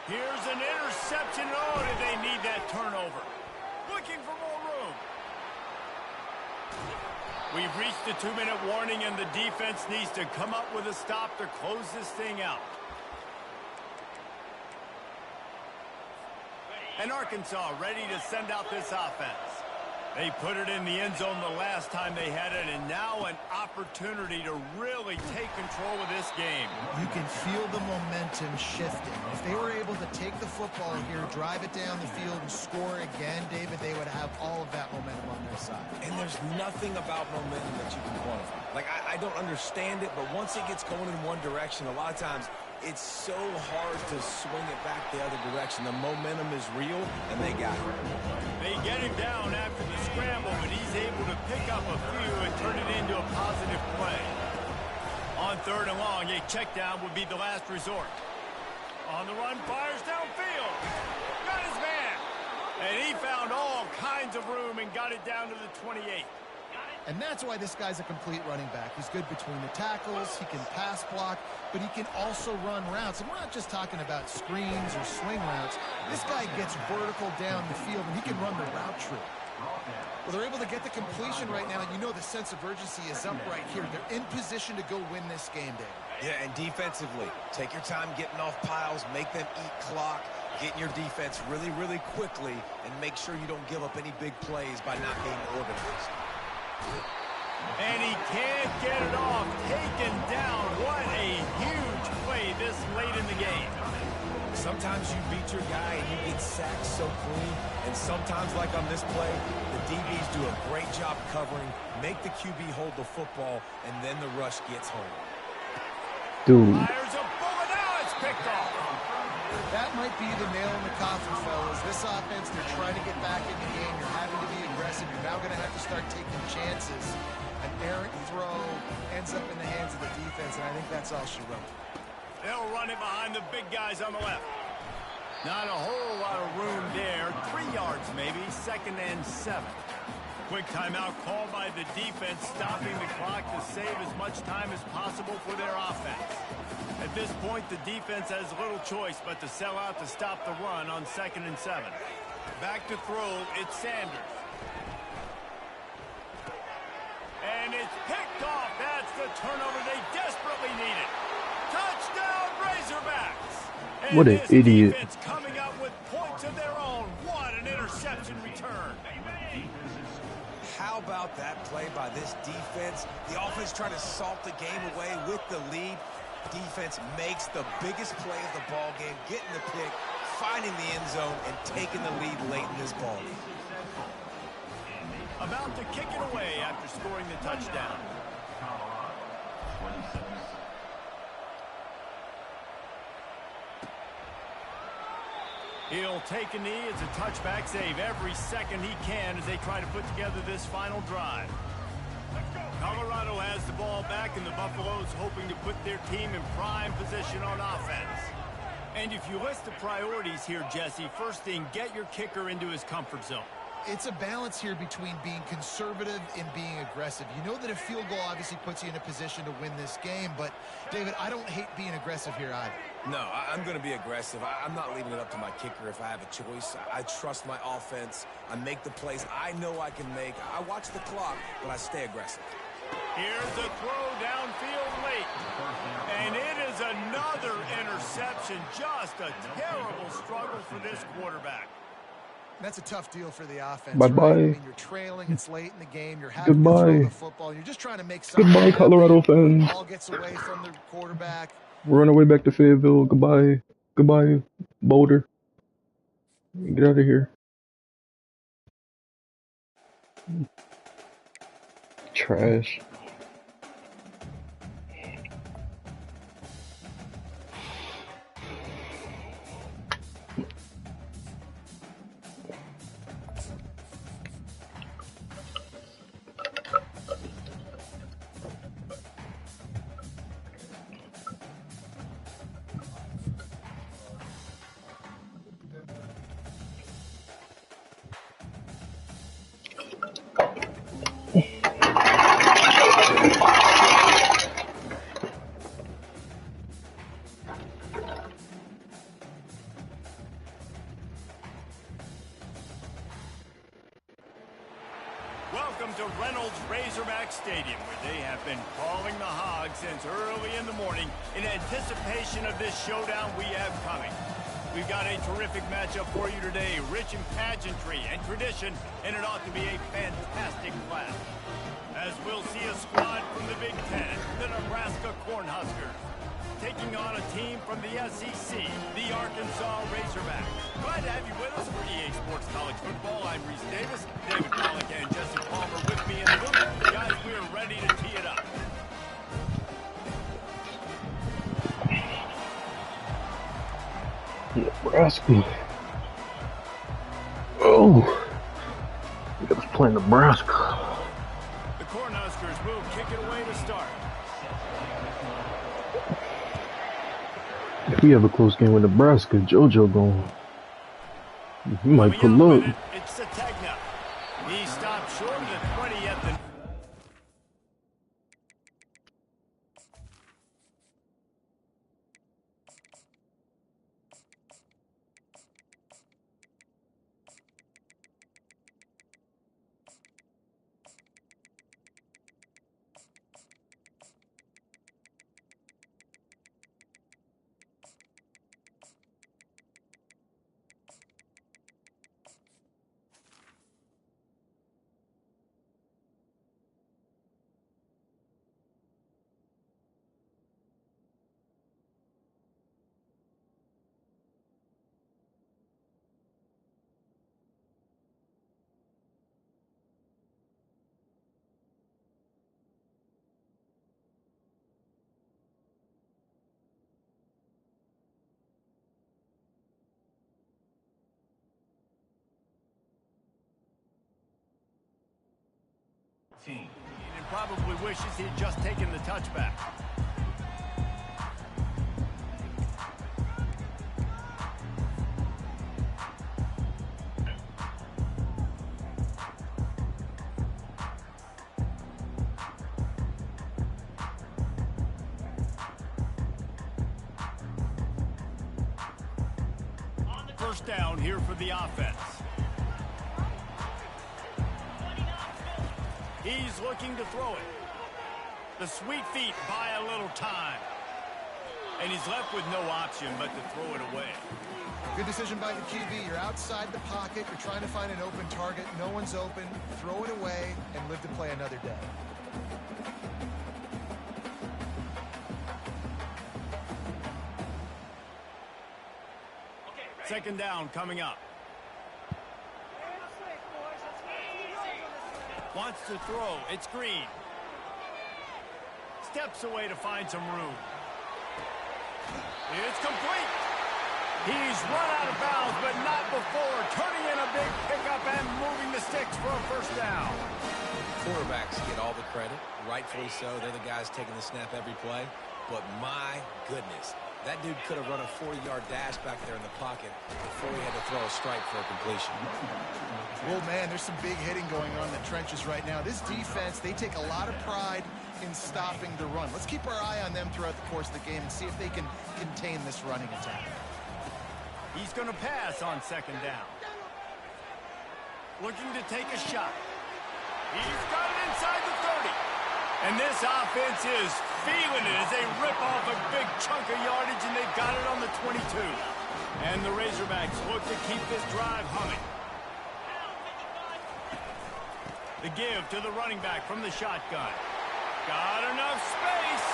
Here's an interception. Oh, did they need that turnover? Looking for more room. We've reached the 2-minute warning, and the defense needs to come up with a stop to close this thing out. And Arkansas ready to send out this offense. They put it in the end zone the last time they had it, and now an opportunity to really take control of this game. You can feel the momentum shifting. If they were able to take the football here, drive it down the field, and score again, David, they would have all of that momentum on their side. And there's nothing about momentum that you can quantify. Like, I don't understand it, but once it gets going in one direction, a lot of times it's so hard to swing it back the other direction. The momentum is real, and they got it. They get him down after the scramble, but he's able to pick up a few and turn it into a positive play. On 3rd and long, a check down would be the last resort. On the run, fires downfield. Got his man. And he found all kinds of room and got it down to the 28. And that's why this guy's a complete running back. He's good between the tackles, he can pass block, but he can also run routes. And we're not just talking about screens or swing routes. This guy gets vertical down the field, and he can run the route tree. Well, they're able to get the completion right now, and you know the sense of urgency is up right here. They're in position to go win this game, Dave. Yeah, and defensively, take your time getting off piles, make them eat clock, get in your defense really, really quickly, and make sure you don't give up any big plays by not being organized. And he can't get it off. Taken down. What a huge play this late in the game. Sometimes you beat your guy and you get sacked so clean, and sometimes, like on this play, the DBs do a great job covering, make the QB hold the football, and then the rush gets home. Dude. Fires a bullet. Now it's picked off. That might be the nail in the coffin, fellas. This offense, they're trying to get back in the game. You're having to be aggressive. You're now going to have to start taking chances. An errant throw ends up in the hands of the defense, and I think that's all she wrote. They'll run it behind the big guys on the left. Not a whole lot of room there. 3 yards maybe. 2nd and 7. Quick timeout called by the defense, stopping the clock to save as much time as possible for their offense. At this point, the defense has little choice but to sell out to stop the run on 2nd and 7. Back to throw, it's Sanders. And it's picked off. That's the turnover they desperately needed. Touchdown, Razorbacks! And What an idiot. Defense coming up with points of their own. What an interception return. How about that play by this defense? The offense trying to salt the game away with the lead. Defense makes the biggest play of the ball game, getting the pick, finding the end zone, and taking the lead late in this ball game. About to kick it away after scoring the touchdown. He'll take a knee. It's a touchback save every second he can as they try to put together this final drive. Colorado has the ball back, and the Buffaloes hoping to put their team in prime position on offense. And if you list the priorities here, Jesse, first thing, get your kicker into his comfort zone. It's a balance here between being conservative and being aggressive. You know that a field goal obviously puts you in a position to win this game, but, David, I don't hate being aggressive here either. No, I'm going to be aggressive. I'm not leaving it up to my kicker if I have a choice. I trust my offense. I make the plays I know I can make. I watch the clock, but I stay aggressive. Here's a throw downfield late. And it is another interception. Just a terrible struggle for this quarterback. That's a tough deal for the offense. Bye-bye. Right? I mean, you're trailing. It's late in the game. You're having to throw the football. You're just trying to make something Goodbye, happen. Colorado fans. The ball gets away from the quarterback. We're on our way back to Fayetteville. Goodbye. Goodbye, Boulder. Get out of here. Trash. Welcome to Reynolds Razorback Stadium, where they have been calling the Hogs since early in the morning in anticipation of this showdown we have coming. We've got a terrific matchup for you today, rich in pageantry and tradition, and it ought to be a fantastic clash. As we'll see a squad from the Big Ten, the Nebraska Cornhuskers, taking on a team from the SEC, the Arkansas Razorbacks. Glad to have you with us for EA Sports College Football. I'm Reese Davis, David Pollack and Jesse Palmer with me in the booth. Guys, we are ready to tee it up. Nebraska. Oh. I was playing Nebraska. The Cornhuskers will kick it away to start. If we have a close game with Nebraska, JoJo going. He might pull up. It's Sategna. He stopped short of the 20 at the... Team. And probably wishes he had just taken the touchback. first down here for the offense. He's looking to throw it. The sweet feet buy a little time. And he's left with no option but to throw it away. Good decision by the QB. You're outside the pocket. You're trying to find an open target. No one's open. Throw it away and live to play another day. Second down coming up. Wants to throw. It's Green. Steps away to find some room. It's complete. He's run out of bounds, but not before turning in a big pickup and moving the sticks for a first down. Quarterbacks get all the credit, rightfully so. They're the guys taking the snap every play. But my goodness, that dude could have run a 40-yard dash back there in the pocket before he had to throw a strike for a completion. Well, man, there's some big hitting going on in the trenches right now. This defense, they take a lot of pride in stopping the run. Let's keep our eye on them throughout the course of the game and see if they can contain this running attack. He's going to pass on second down. Looking to take a shot. He's got it inside the 30. And this offense is feeling it as they rip off a big chunk of yardage, and they've got it on the 22. And the Razorbacks look to keep this drive humming. The give to the running back from the shotgun. Got enough space.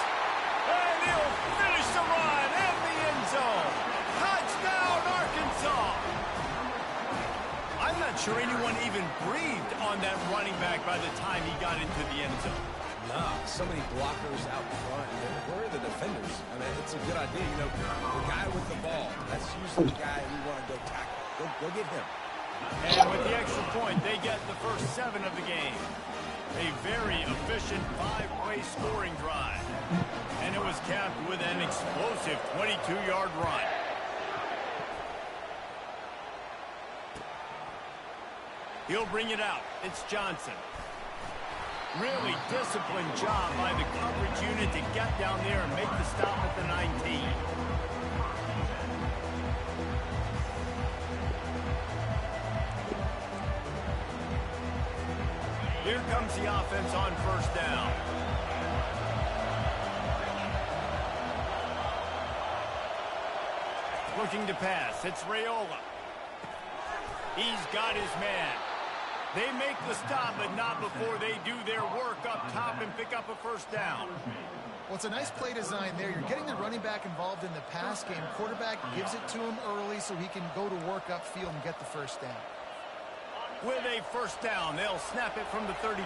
And he'll finish the run in the end zone. Touchdown, Arkansas. I'm not sure anyone even breathed on that running back by the time he got into the end zone. Nah, so many blockers out front. Where are the defenders? I mean, it's a good idea. You know, the guy with the ball, that's usually the guy we want to go tackle. Go get him. And with the extra point, they get the first 7 of the game. A very efficient 5-play scoring drive. And it was capped with an explosive 22-yard run. He'll bring it out. It's Johnson. Really disciplined job by the coverage unit to get down there and make the stop at the 19. Here comes the offense on first down. Looking to pass. It's Raiola. He's got his man. They make the stop, but not before they do their work up top and pick up a first down. Well, it's a nice play design there. You're getting the running back involved in the pass game. Quarterback gives it to him early so he can go to work upfield and get the first down. With a first down, they'll snap it from the 32.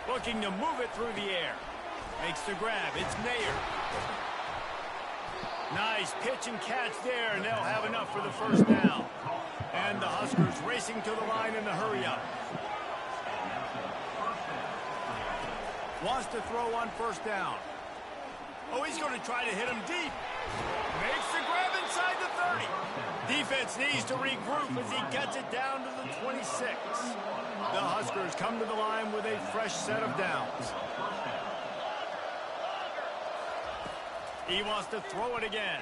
Looking to move it through the air. Makes the grab. It's Nair. Nice pitch and catch there, and they'll have enough for the first down. And the Huskers racing to the line in the hurry-up. Wants to throw on first down. Oh, he's going to try to hit him deep. Makes the grab inside the 30. Defense needs to regroup as he gets it down to the 26. The Huskers come to the line with a fresh set of downs. He wants to throw it again.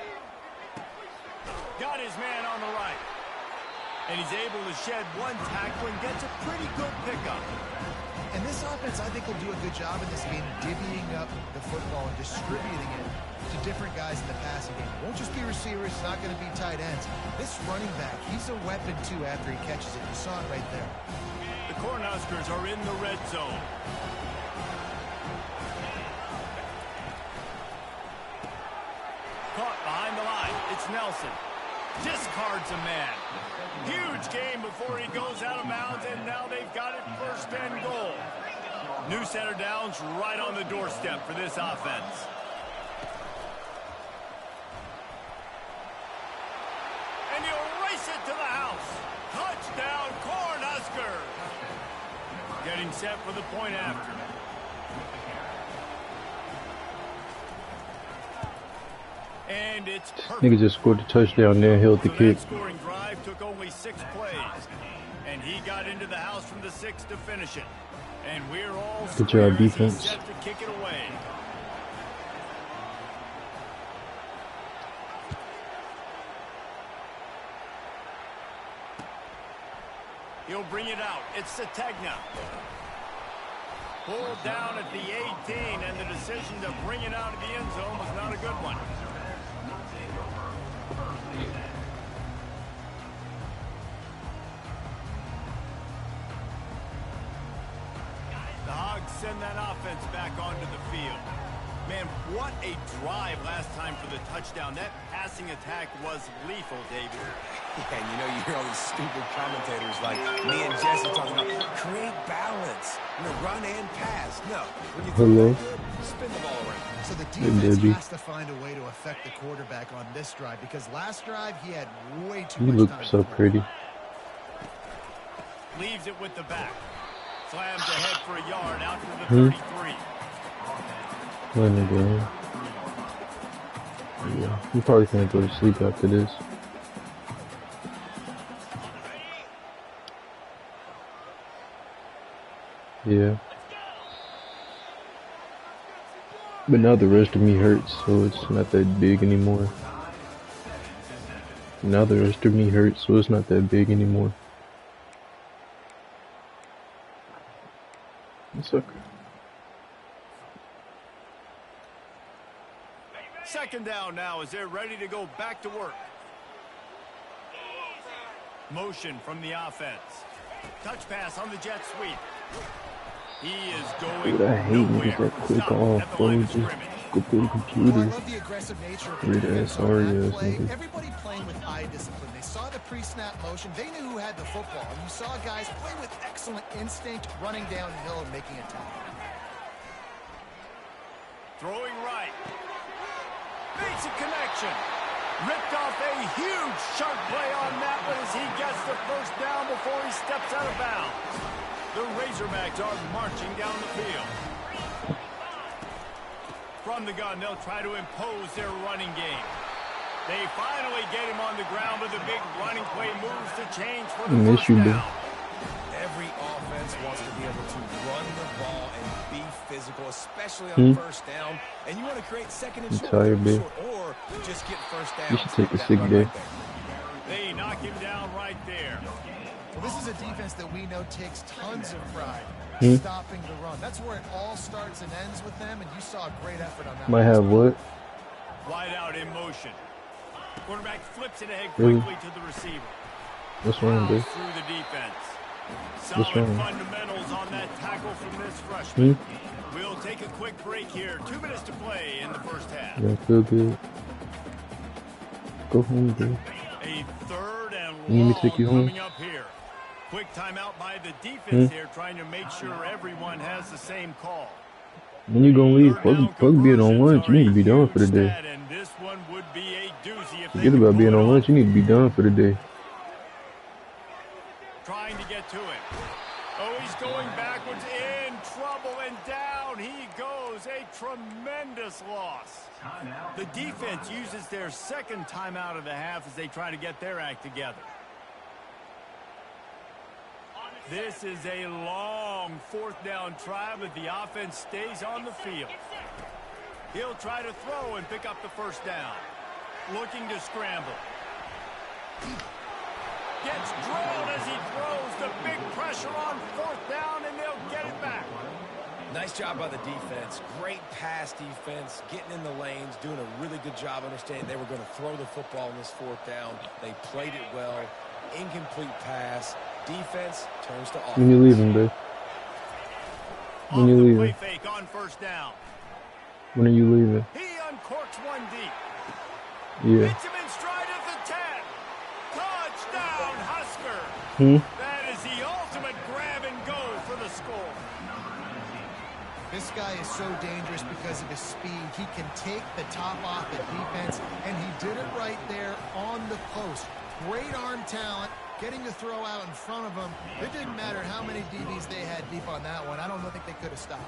Got his man on the right. And he's able to shed one tackle and gets a pretty good pickup. And this offense, I think, will do a good job in this game divvying up the football and distributing it to different guys in the passing game. It won't just be receivers. It's not going to be tight ends. This running back, he's a weapon, too, after he catches it. You saw it right there. The Cornhuskers are in the red zone. Caught behind the line. It's Nelson. Discards a man. Huge game before he goes out of bounds, and now they've got it first and goal. New set of downs right on the doorstep for this offense. And he'll race it to the house. Touchdown, Cornhuskers. Getting set for the point after. And it's perfect. Nigga just scored a touchdown there, held the kick. That scoring drive took only 6 plays. And he got into the house from the 6 to finish it. And we're all good job, defense. set to kick it away. He'll bring it out. It's Sategna. Pulled down at the 18, and the decision to bring it out of the end zone was not a good one. The Hogs send that offense back onto the field. Man, what a drive last time for the touchdown. That passing attack was lethal, David. Yeah, and you know, you hear all these stupid commentators like me and Jesse talking about create balance, run and pass. No, when you Hello. spin the ball around. So the defense has to find a way to affect the quarterback on this drive because last drive he had way too much You look time. so pretty. Leaves it with the back. Slams ahead for a yard out to the 33. Playing the game. Yeah, you probably can't go to sleep after this. Yeah. But now the rest of me hurts, so it's not that big anymore. Now the rest of me hurts, so it's not that big anymore. It's okay. Second down now as they're ready to go back to work. Motion from the offense. Touch pass on the jet sweep. He is going Dude, I hate niggas that click off, bro. Just go through the Well, I computer. love the aggressive nature of the Weird defense ass on sorry that ass play. nigga. Everybody playing with eye discipline. They saw the pre-snap motion. They knew who had the football. And you saw guys play with excellent instinct, running downhill and making a tackle. Throwing right. Makes a connection. Ripped off a huge chunk play on that one as he gets the first down before he steps out of bounds. The Razorbacks are marching down the field. From the gun, they'll try to impose their running game. They finally get him on the ground, but the big running play moves to change for the first down. Every offense wants to be able to run the ball and be physical, especially on first down. And you want to create second and short, or just get first down. You should take a sick day. They knock him down right there. Well, this is a defense that we know takes tons of pride stopping the run. That's where it all starts and ends with them, and you saw a great effort on that. Might have what? Wide out in motion. Quarterback flips it ahead quickly to the receiver. What's wrong, dude? Through the defense. What's Solid wrong? fundamentals on that tackle from this freshman. We'll take a quick break here. 2 minutes to play in the first half. Yeah, I feel good. Go home, dude. A third and You need me long to take you home? coming up here. Quick timeout by the defense here, trying to make sure everyone has the same call. When you gonna leave? Fuck being on lunch. You need to be done for the day. And this one would be a doozy if Forget they about could being pull it on lunch. You need to be done for the day. Trying to get to it. Oh, he's going backwards, in trouble, and down he goes. A tremendous loss. The defense uses their second timeout of the half as they try to get their act together. This is a long fourth down try, but the offense stays on the field. He'll try to throw and pick up the first down. Looking to scramble. Gets drilled as he throws. The big pressure on fourth down, and they'll get it back. Nice job by the defense. Great pass defense, getting in the lanes, doing a really good job understanding they were going to throw the football in this fourth down. They played it well. Incomplete pass. Defense turns to offense. When you leaving, babe? When you leaving? Play fake on first down. When are you leaving? He uncorks one deep. Yeah. Hits him in stride at the 10. Touchdown, Husker. That is the ultimate grab and go for the score. This guy is so dangerous because of his speed. He can take the top off the defense, and he did it right there on the post. Great arm talent, getting the throw out in front of him. It didn't matter how many DBs they had deep on that one. I don't think they could have stopped.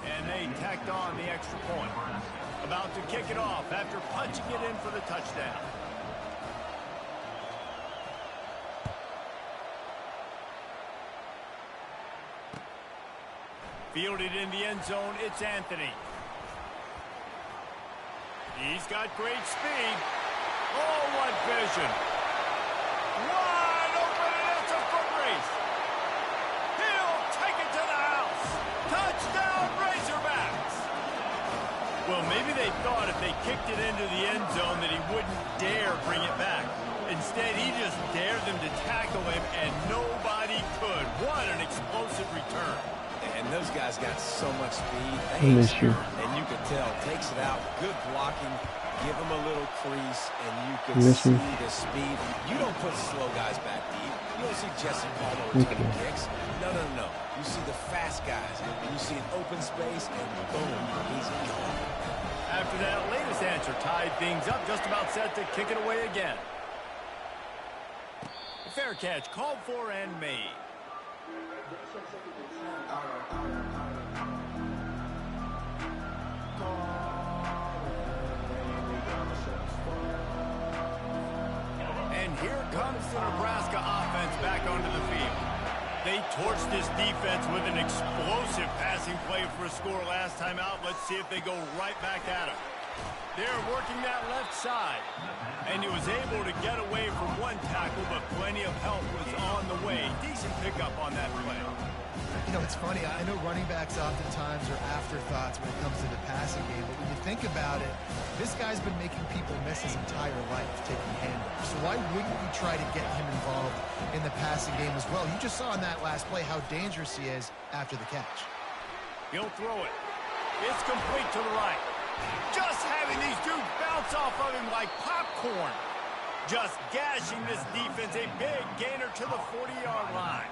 And they tacked on the extra point. About to kick it off after punching it in for the touchdown. Fielded in the end zone, it's Anthony. He's got great speed. Oh, what vision. Wide open, and it's a foot race. He'll take it to the house. Touchdown, Razorbacks. Well, maybe they thought if they kicked it into the end zone that he wouldn't dare bring it back. Instead, he just dared them to tackle him, and nobody could. What an explosive return. And those guys got so much speed. Miss you. And you could tell, takes it out, good blocking, give him a little crease, and you could Miss see you. the speed. You don't put slow guys back deep. You don't see Jesse Palmer returning kicks. No. You see the fast guys, and you see an open space, and boom, he's gone. After that latest answer tied things up, just about set to kick it away again. Fair catch called for and made. And here comes the Nebraska offense back onto the field. They torched this defense with an explosive passing play for a score last time out. Let's see if they go right back at it. They're working that left side. And he was able to get away from one tackle, but plenty of help was on the way. Decent pickup on that play. You know, it's funny. I know running backs oftentimes are afterthoughts when it comes to the passing game, but when you think about it, this guy's been making people miss his entire life taking handoffs. So why wouldn't you try to get him involved in the passing game as well? You just saw in that last play how dangerous he is after the catch. He'll throw it. It's complete to the right. Just having these dudes bounce off of him like popcorn. Just gashing this defense. A big gainer to the 40-yard line.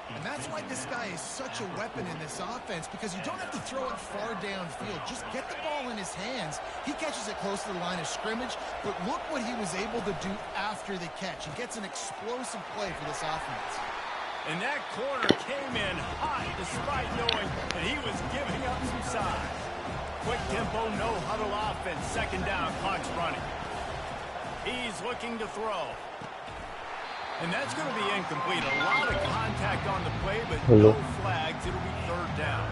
And that's why this guy is such a weapon in this offense, because you don't have to throw it far downfield. Just get the ball in his hands. He catches it close to the line of scrimmage, but look what he was able to do after the catch. He gets an explosive play for this offense. And that corner came in hot despite knowing that he was giving up some size. Quick tempo, no huddle offense. Second down, clock's running. He's looking to throw. And that's going to be incomplete. A lot of contact on the play, but no flags. It'll be third down.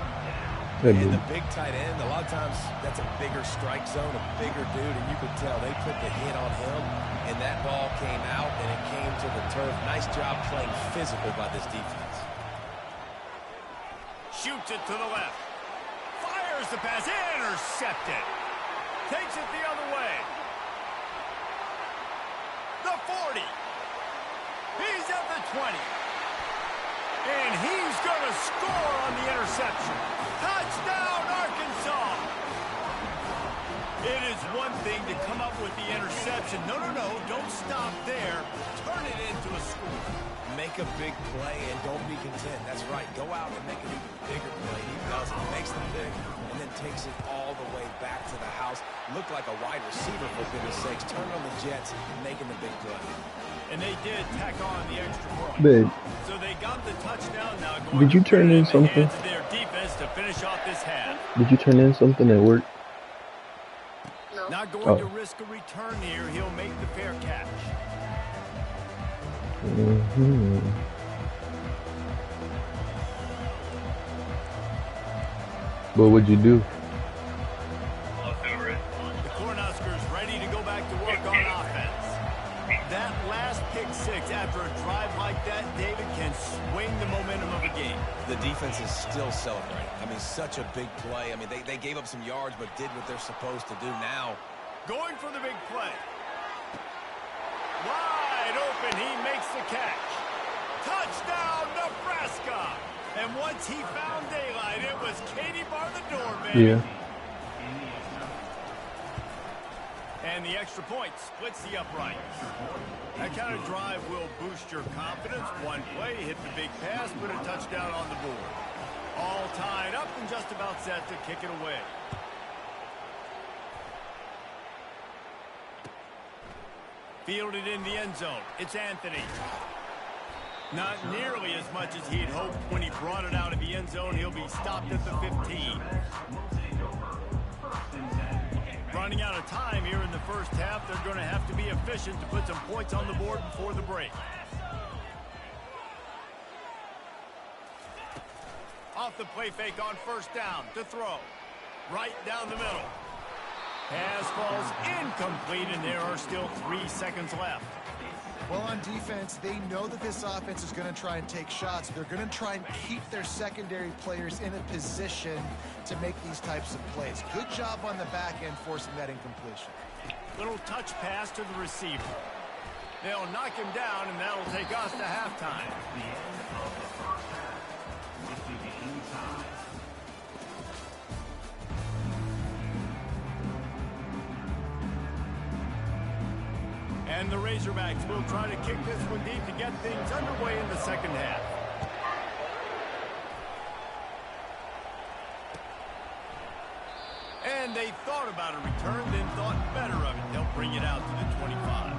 And the big tight end, a lot of times that's a bigger strike zone, a bigger dude, and you could tell they put the hit on him, and that ball came out, and it came to the turf. Nice job playing physical by this defense. Shoots it to the left. Fires the pass. Intercepted. Takes it the other way. The 40. He's at the 20. And he's going to score on the interception. Touchdown, Arkansas. It is one thing to come up with the interception. No. Don't stop there. Turn it into a score. Make a big play and don't be content. That's right. Go out and make an even bigger play. He does it. Makes them big and then takes it all the way back to the house. Looked like a wide receiver, for goodness sakes. Turn on the Jets, making the big play. And they did tack on the extra point. Babe, So they got the touchdown now. Going did you turn in something? Their defense to finish off this half. Did you turn in something at work? No. Not going to risk a return here. He'll make the fair catch. Mm-hmm. What would you do? The Cornhuskers ready to go back to work on offense. That last pick six after a drive like that, David, can swing the momentum of a game. The defense is still celebrating. I mean, such a big play. I mean, they gave up some yards but did what they're supposed to do now. Going for the big play. Wide open, he makes the catch. Touchdown, Nebraska. And once he found daylight, it was Katie bar the door, baby. Yeah. And the extra point splits the uprights. That kind of drive will boost your confidence. One play, hit the big pass, put a touchdown on the board. All tied up and just about set to kick it away. Fielded in the end zone. It's Anthony. Not nearly as much as he'd hoped when he brought it out of the end zone. He'll be stopped at the 15. Running out of time here in the first half. They're going to have to be efficient to put some points on the board before the break. Off the play fake on first down to throw. Right down the middle. Pass falls incomplete, and there are still 3 seconds left. Well, on defense, they know that this offense is going to try and take shots. They're going to try and keep their secondary players in a position to make these types of plays. Good job on the back end forcing that incompletion. Little touch pass to the receiver. They'll knock him down, and that'll take us to halftime. The end of the first half. It's the game time. And the Razorbacks will try to kick this one deep to get things underway in the second half. And they thought about a return, then thought better of it. They'll bring it out to the 25.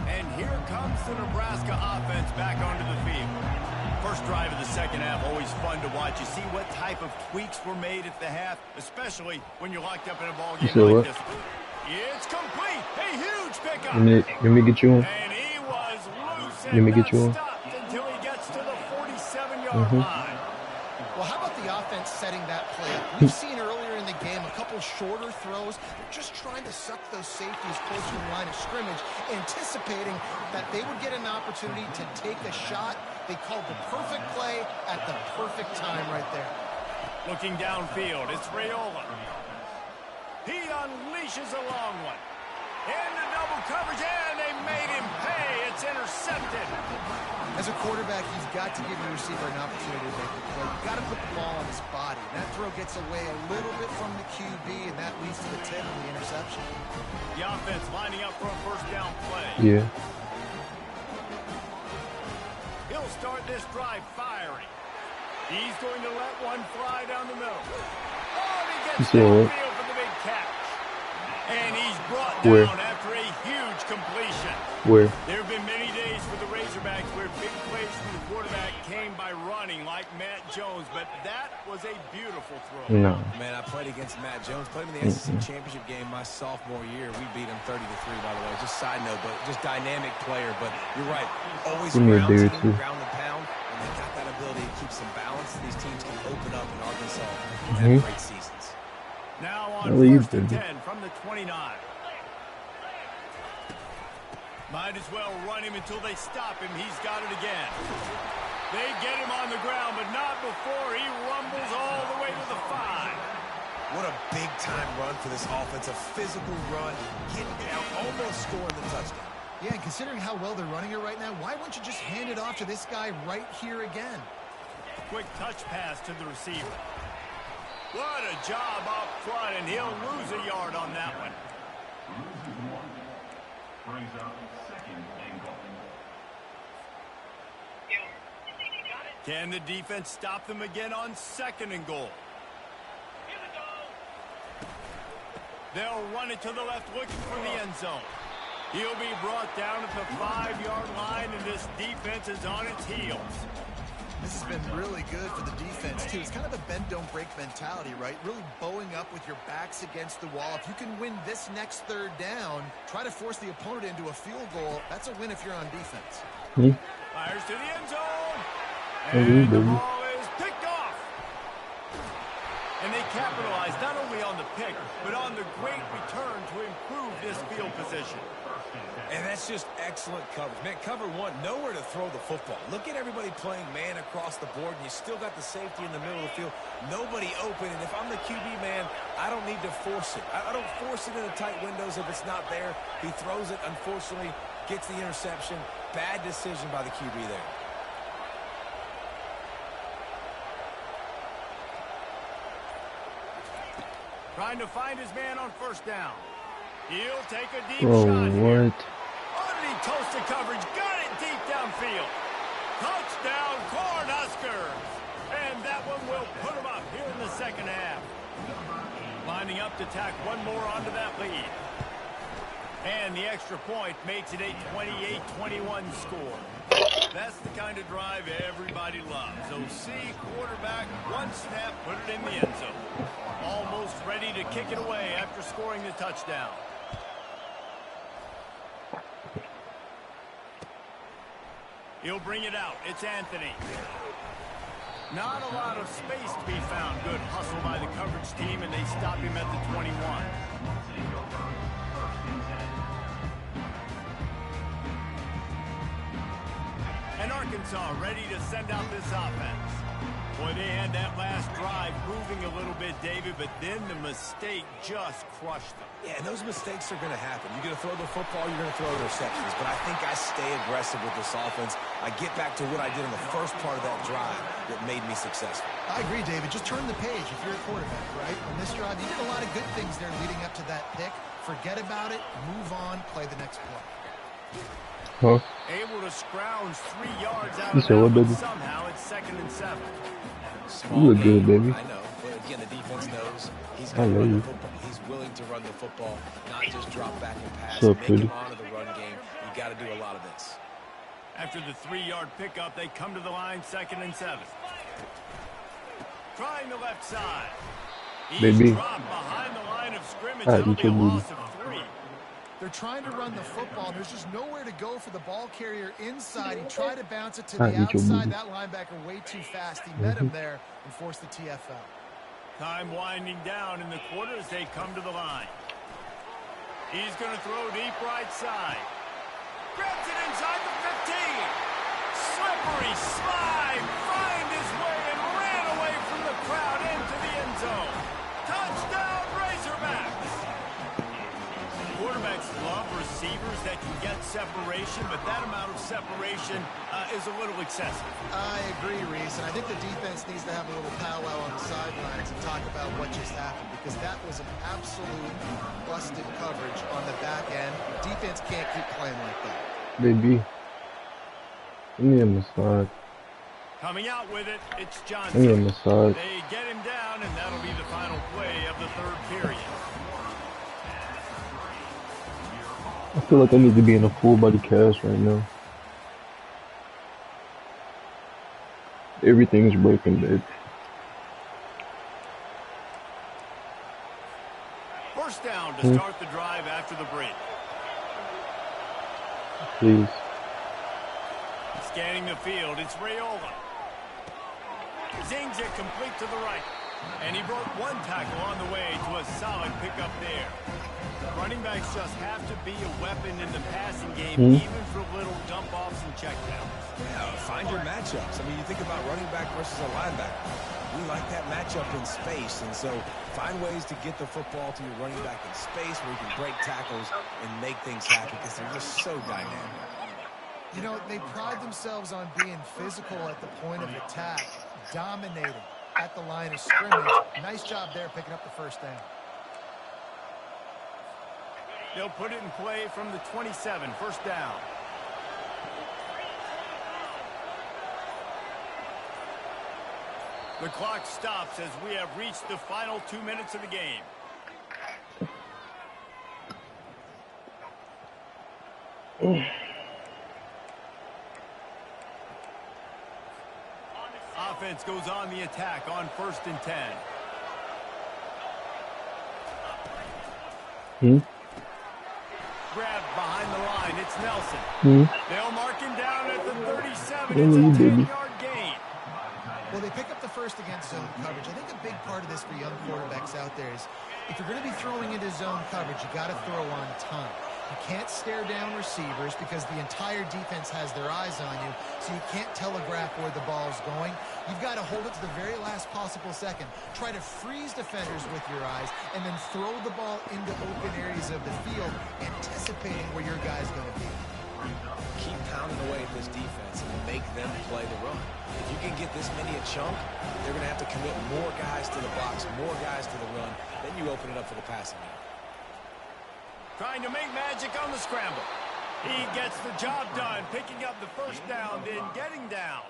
And here comes the Nebraska offense back onto the field. First drive of the second half, always fun to watch. You see what type of tweaks were made at the half, especially when you're locked up in a ball game like this. It's complete. A huge pickup. Let me get you on. And he was loose Let me and get you on. not stopped until he gets to the 47-yard line. Well, how about the offense setting that play up? We've seen earlier in the game a couple shorter throws. They're just trying to suck those safeties closer to the line of scrimmage, anticipating that they would get an opportunity to take a shot. They called the perfect play at the perfect time right there. Looking downfield, it's Raiola. He unleashes a long one. Into double coverage, and they made him pay. It's intercepted. As a quarterback, you've got to give your receiver an opportunity to make the play. You've got to put the ball on his body. And that throw gets away a little bit from the QB, and that leads to the tip and the interception. The offense lining up for a first down play. Yeah. He'll start this drive firing. He's going to let one fly down the middle. Oh, and he gets downfield for the big catch. And he's brought down after a huge completion. Where? There have been many days for the Razorbacks where big plays from the quarterback came by running like Matt Jones, but that was a beautiful throw. No. Man, I played against Matt Jones. Played in the SEC Championship game my sophomore year. We beat him 30-3, by the way. Just side note, but just dynamic player. But you're right. Always ground team, ground and pound. And they got that ability to keep some balance. These teams can open up in Arkansas and have great seasons. Now on first and 10 from the 29. Might as well run him until they stop him. He's got it again. They get him on the ground, but not before he rumbles all the way to the 5. What a big-time run for this offense. A physical run, getting down, almost scoring the touchdown. Yeah, and considering how well they're running it right now, why wouldn't you just hand it off to this guy right here again? Quick touch pass to the receiver. What a job up front, and he'll lose a yard on that one. Loses one. Brings up second and goal. Can the defense stop them again on second and goal? They'll run it to the left, looking for the end zone. He'll be brought down at the 5-yard line, and this defense is on its heels. This has been really good for the defense, too. It's kind of a bend-don't-break mentality, right? Really bowing up with your backs against the wall. If you can win this next third down, try to force the opponent into a field goal. That's a win if you're on defense. Fires to the end zone. And the ball is picked off. And they capitalize not only on the pick, but on the great return to improve this field position. And that's just excellent coverage. Man, cover one, nowhere to throw the football. Look at everybody playing man across the board, and you still got the safety in the middle of the field. Nobody open, and if I'm the QB man, I don't need to force it. I don't force it into tight windows if it's not there. He throws it, unfortunately, gets the interception. Bad decision by the QB there. Trying to find his man on first down. He'll take a deep shot here. Underneath toasted coverage, got it deep downfield. Touchdown, Cornhuskers. And that one will put him up here in the second half. Lining up to tack one more onto that lead. And the extra point makes it a 28-21 score. That's the kind of drive everybody loves. OC quarterback, one snap, put it in the end zone. Almost ready to kick it away after scoring the touchdown. He'll bring it out. It's Anthony. Not a lot of space to be found. Good hustle by the coverage team, and they stop him at the 21. And Arkansas ready to send out this offense. Boy, they had that last drive moving a little bit, David, but then the mistake just crushed them. Yeah, and those mistakes are going to happen. You're going to throw the football, you're going to throw interceptions. But I think I stay aggressive with this offense. I get back to what I did in the first part of that drive that made me successful. I agree, David. Just turn the page if you're a quarterback, right? On this drive, you did a lot of good things there leading up to that pick. Forget about it, move on, play the next play. Huh? Able to scrounge 3 yards out You of said what, that, baby? but somehow it's 2nd and 7. You look good, baby. I know, but again, the defense knows he's I going to love run you. the football. He's willing to run the football, not just drop back and pass. What's up, Make pretty? him onto the run game. You got to do a lot of this. After the 3-yard pickup, they come to the line, 2nd and 7. Trying the left side. He's Baby. dropped behind the line of scrimmage. All right, That'll you be a can move. loss of 3. They're trying to run the football. There's just nowhere to go for the ball carrier inside. He tried to bounce it to All the right, you can outside. move. That linebacker way too fast. He met him there and forced the TFL. Time winding down in the quarter as they come to the line. He's going to throw deep right side. Grabs it inside the 15. Slippery slide. Find his way and ran away from the crowd into the end zone. Touchdown, Razorbacks. Quarterbacks love receivers that can get separation, but that amount of separation is a little excessive. I agree, Reese, and I think the defense needs to have a little powwow on the sidelines and talk about what just happened, because that was an absolute busted coverage on the back end. Defense can't keep playing like that. Baby. Give me a massage. Coming out with it, it's Give me a Johnson. massage. They get him down, and that'll be the final play of the 3rd period. I feel like I need to be in a full body cast right now. Everything's broken, babe. First down to start the drive after the break. Please. Scanning the field, it's Raiola. Zings it complete to the right. And he broke 1 tackle on the way to a solid pickup there. Running backs just have to be a weapon in the passing game, even for little dump-offs and checkdowns. Yeah, find your matchups. I mean, you think about running back versus a linebacker. We like that matchup in space, and so find ways to get the football to your running back in space where you can break tackles and make things happen because they're just so dynamic. You know, they pride themselves on being physical at the point of attack, dominating at the line of scrimmage. Nice job there picking up the first down. They'll put it in play from the 27, first down. The clock stops as we have reached the final 2 minutes of the game. Offense goes on the attack on 1st and 10. Grabbed behind the line. It's Nelson. They'll mark him down at the 37. It's a 10-yard gain. Well, they pick up the first against zone coverage. I think a big part of this for young quarterbacks out there is if you're going to be throwing into zone coverage, you got to throw on time. You can't stare down receivers because the entire defense has their eyes on you, so you can't telegraph where the ball's going. You've got to hold it to the very last possible second. Try to freeze defenders with your eyes, and then throw the ball into open areas of the field, anticipating where your guy's going to be. Keep pounding away at this defense and make them play the run. If you can get this many a chunk, they're going to have to commit more guys to the box, more guys to the run. Then you open it up for the passing game. Trying to make magic on the scramble. He gets the job done, picking up the first down, then getting down.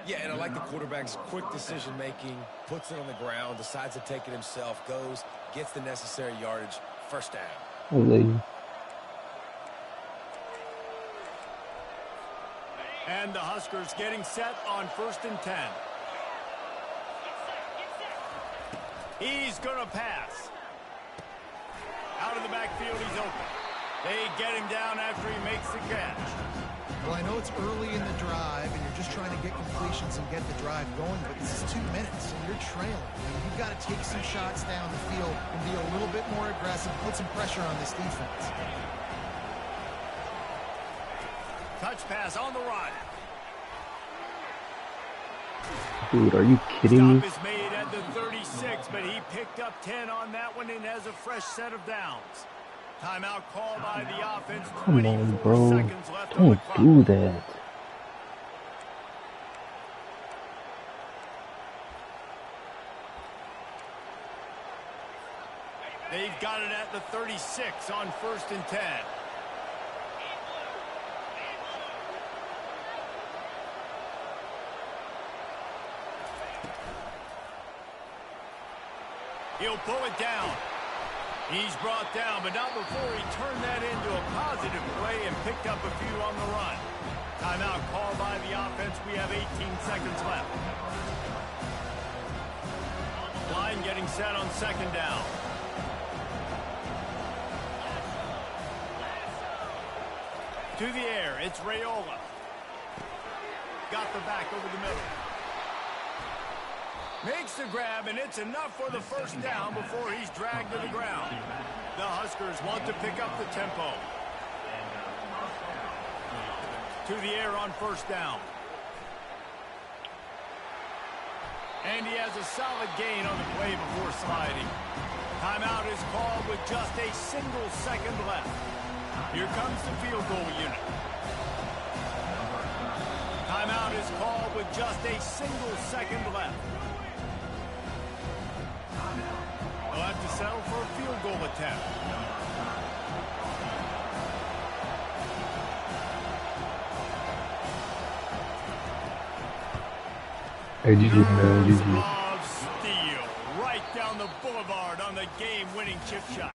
Yeah, and I like the quarterback's quick decision-making, puts it on the ground, decides to take it himself, goes, gets the necessary yardage, first down. I love you. And the Huskers getting set on 1st and 10. He's going to pass. Out of the backfield, he's open. They get him down after he makes the catch. Well, I know it's early in the drive, and you're just trying to get completions and get the drive going, but this is 2 minutes, and you're trailing. I mean, you've got to take some shots down the field and be a little bit more aggressive, put some pressure on this defense. Touch pass on the run. Dude, are you kidding me? Stop is made at the 36, but he picked up 10 on that one and has a fresh set of downs. Timeout called by the offense. Come on, bro. Seconds left on the Don't clock. do that. They've got it at the 36 on 1st and 10. He'll pull it down. He's brought down, but not before he turned that into a positive play and picked up a few on the run. Timeout called by the offense. We have 18 seconds left. Line getting set on 2nd down. To the air, it's Raiola. Got the back over the middle. Makes the grab, and it's enough for the 1st down before he's dragged to the ground. The Huskers want to pick up the tempo. To the air on 1st down. And he has a solid gain on the play before sliding. Timeout is called with just a single second left. Here comes the field goal unit. Timeout is called with just a single second left. They'll have to settle for a field goal attempt. Hey, GG, man, GG. Of steel right down the boulevard on the game-winning chip shot.